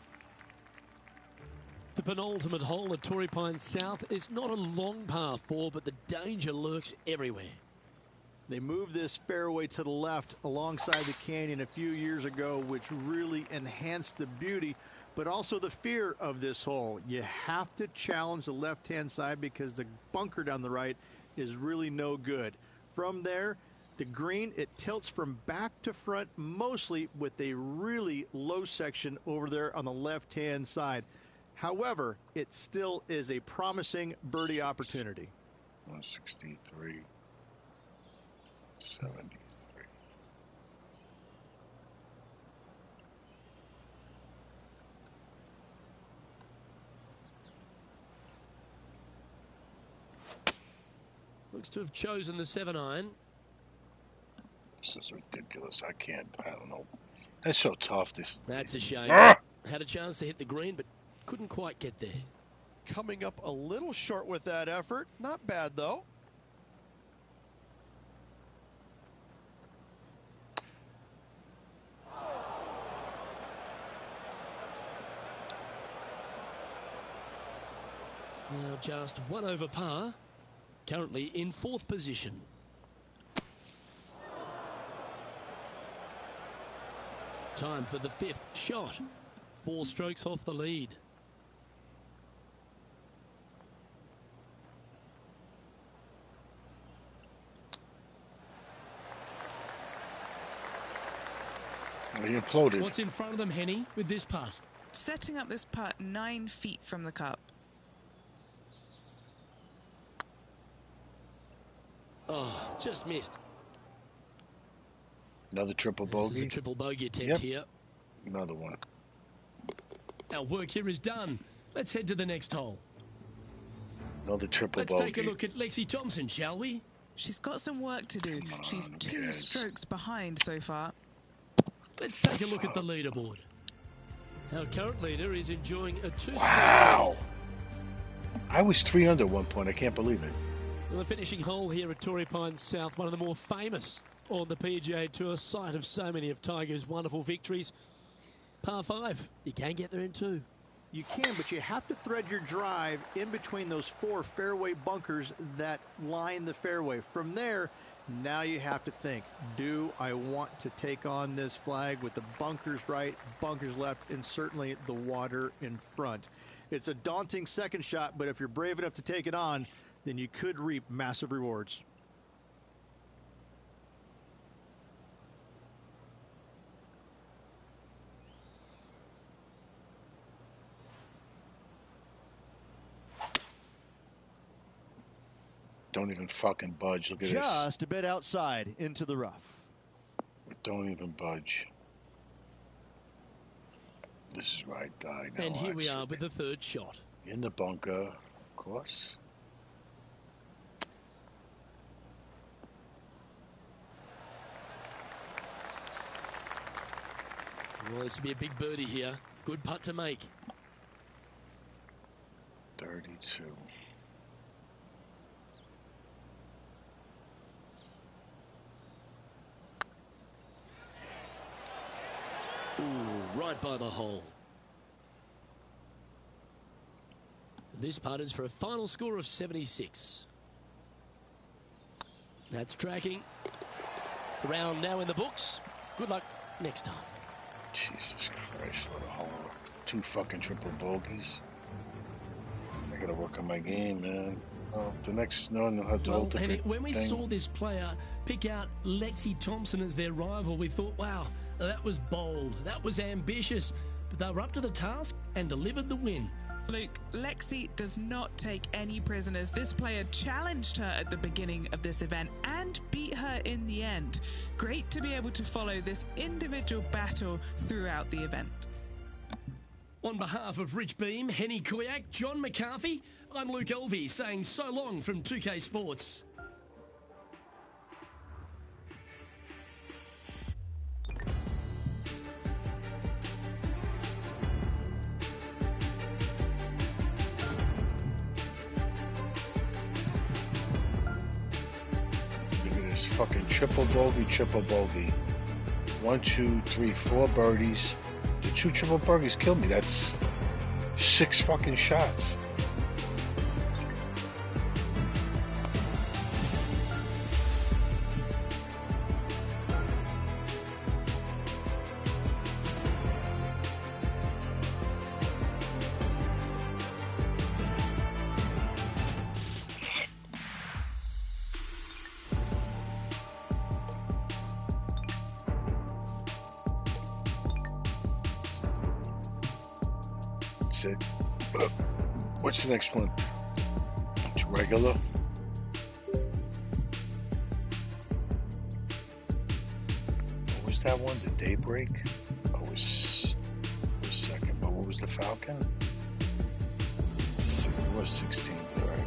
The penultimate hole at Torrey Pines South is not a long par 4, but the danger lurks everywhere. They moved this fairway to the left alongside the canyon a few years ago, which really enhanced the beauty, but also the fear of this hole. You have to challenge the left-hand side because the bunker down the right is really no good. From there, the green, it tilts from back to front mostly with a really low section over there on the left-hand side. However, it still is a promising birdie opportunity. 163, 73. Looks to have chosen the 7-iron. This is ridiculous. I don't know. That's so tough. That's a shame. Had a chance to hit the green, but couldn't quite get there. Coming up a little short with that effort. Not bad, though. Now just 1 over par. Currently in 4th position. Time for the 5th shot. 4 strokes off the lead. He imploded. What's in front of them, Henny, with this putt? Setting up this putt 9 feet from the cup. Oh, just missed. Another triple This is bogey. a triple bogey attempt here. Another one. Our work here is done. Let's head to the next hole. Another triple Let's bogey. take a look at Lexi Thompson, shall we? She's got some work to do. She's 2 strokes behind so far. Let's take a look at the leaderboard. Our current leader is enjoying a 2-stroke Wow. lead. I was 3 under at one point. I can't believe it. Well, the finishing hole here at Torrey Pines South, one of the more famous on the PGA Tour, site of so many of Tiger's wonderful victories. Par 5. You can get there in 2. You can, but you have to thread your drive in between those 4 fairway bunkers that line the fairway. From there, now you have to think, do I want to take on this flag with the bunkers right, bunkers left, and certainly the water in front? It's a daunting second shot, but if you're brave enough to take it on, then you could reap massive rewards. Don't even fucking budge. Look at this. Just a bit outside into the rough. Don't even budge. This is where I die now. And here we are actually. with the third shot. In the bunker, of course. Well, this will be a big birdie here. Good putt to make. 32. Ooh, right by the hole. This putt is for a final score of 76. That's tracking. The round now in the books. Good luck next time. Jesus Christ, what a hole. 2 fucking triple bogeys. I gotta work on my game, man. Oh, the next, no, I'll have to Well, alter Henry, when we thing. saw this player pick out Lexi Thompson as their rival, we thought, wow, that was bold, that was ambitious, but they were up to the task and delivered the win. Luke, Lexi does not take any prisoners. This player challenged her at the beginning of this event and beat her in the end. Great to be able to follow this individual battle throughout the event. On behalf of Rich Beam, Henny Kuyak, John McCarthy, I'm Luke Elvey saying so long from 2K Sports. Look at this fucking triple bogey. 1, 2, 3, 4 birdies. The 2 triple bogeys killed me. That's 6 fucking shots. That's it. What's the next one? It's regular. What was that one? The Daybreak? Oh, it was second. But what was the Falcon? It was 16th, right?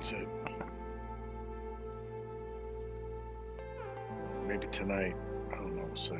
That's it. Maybe tonight. I don't know. We'll see.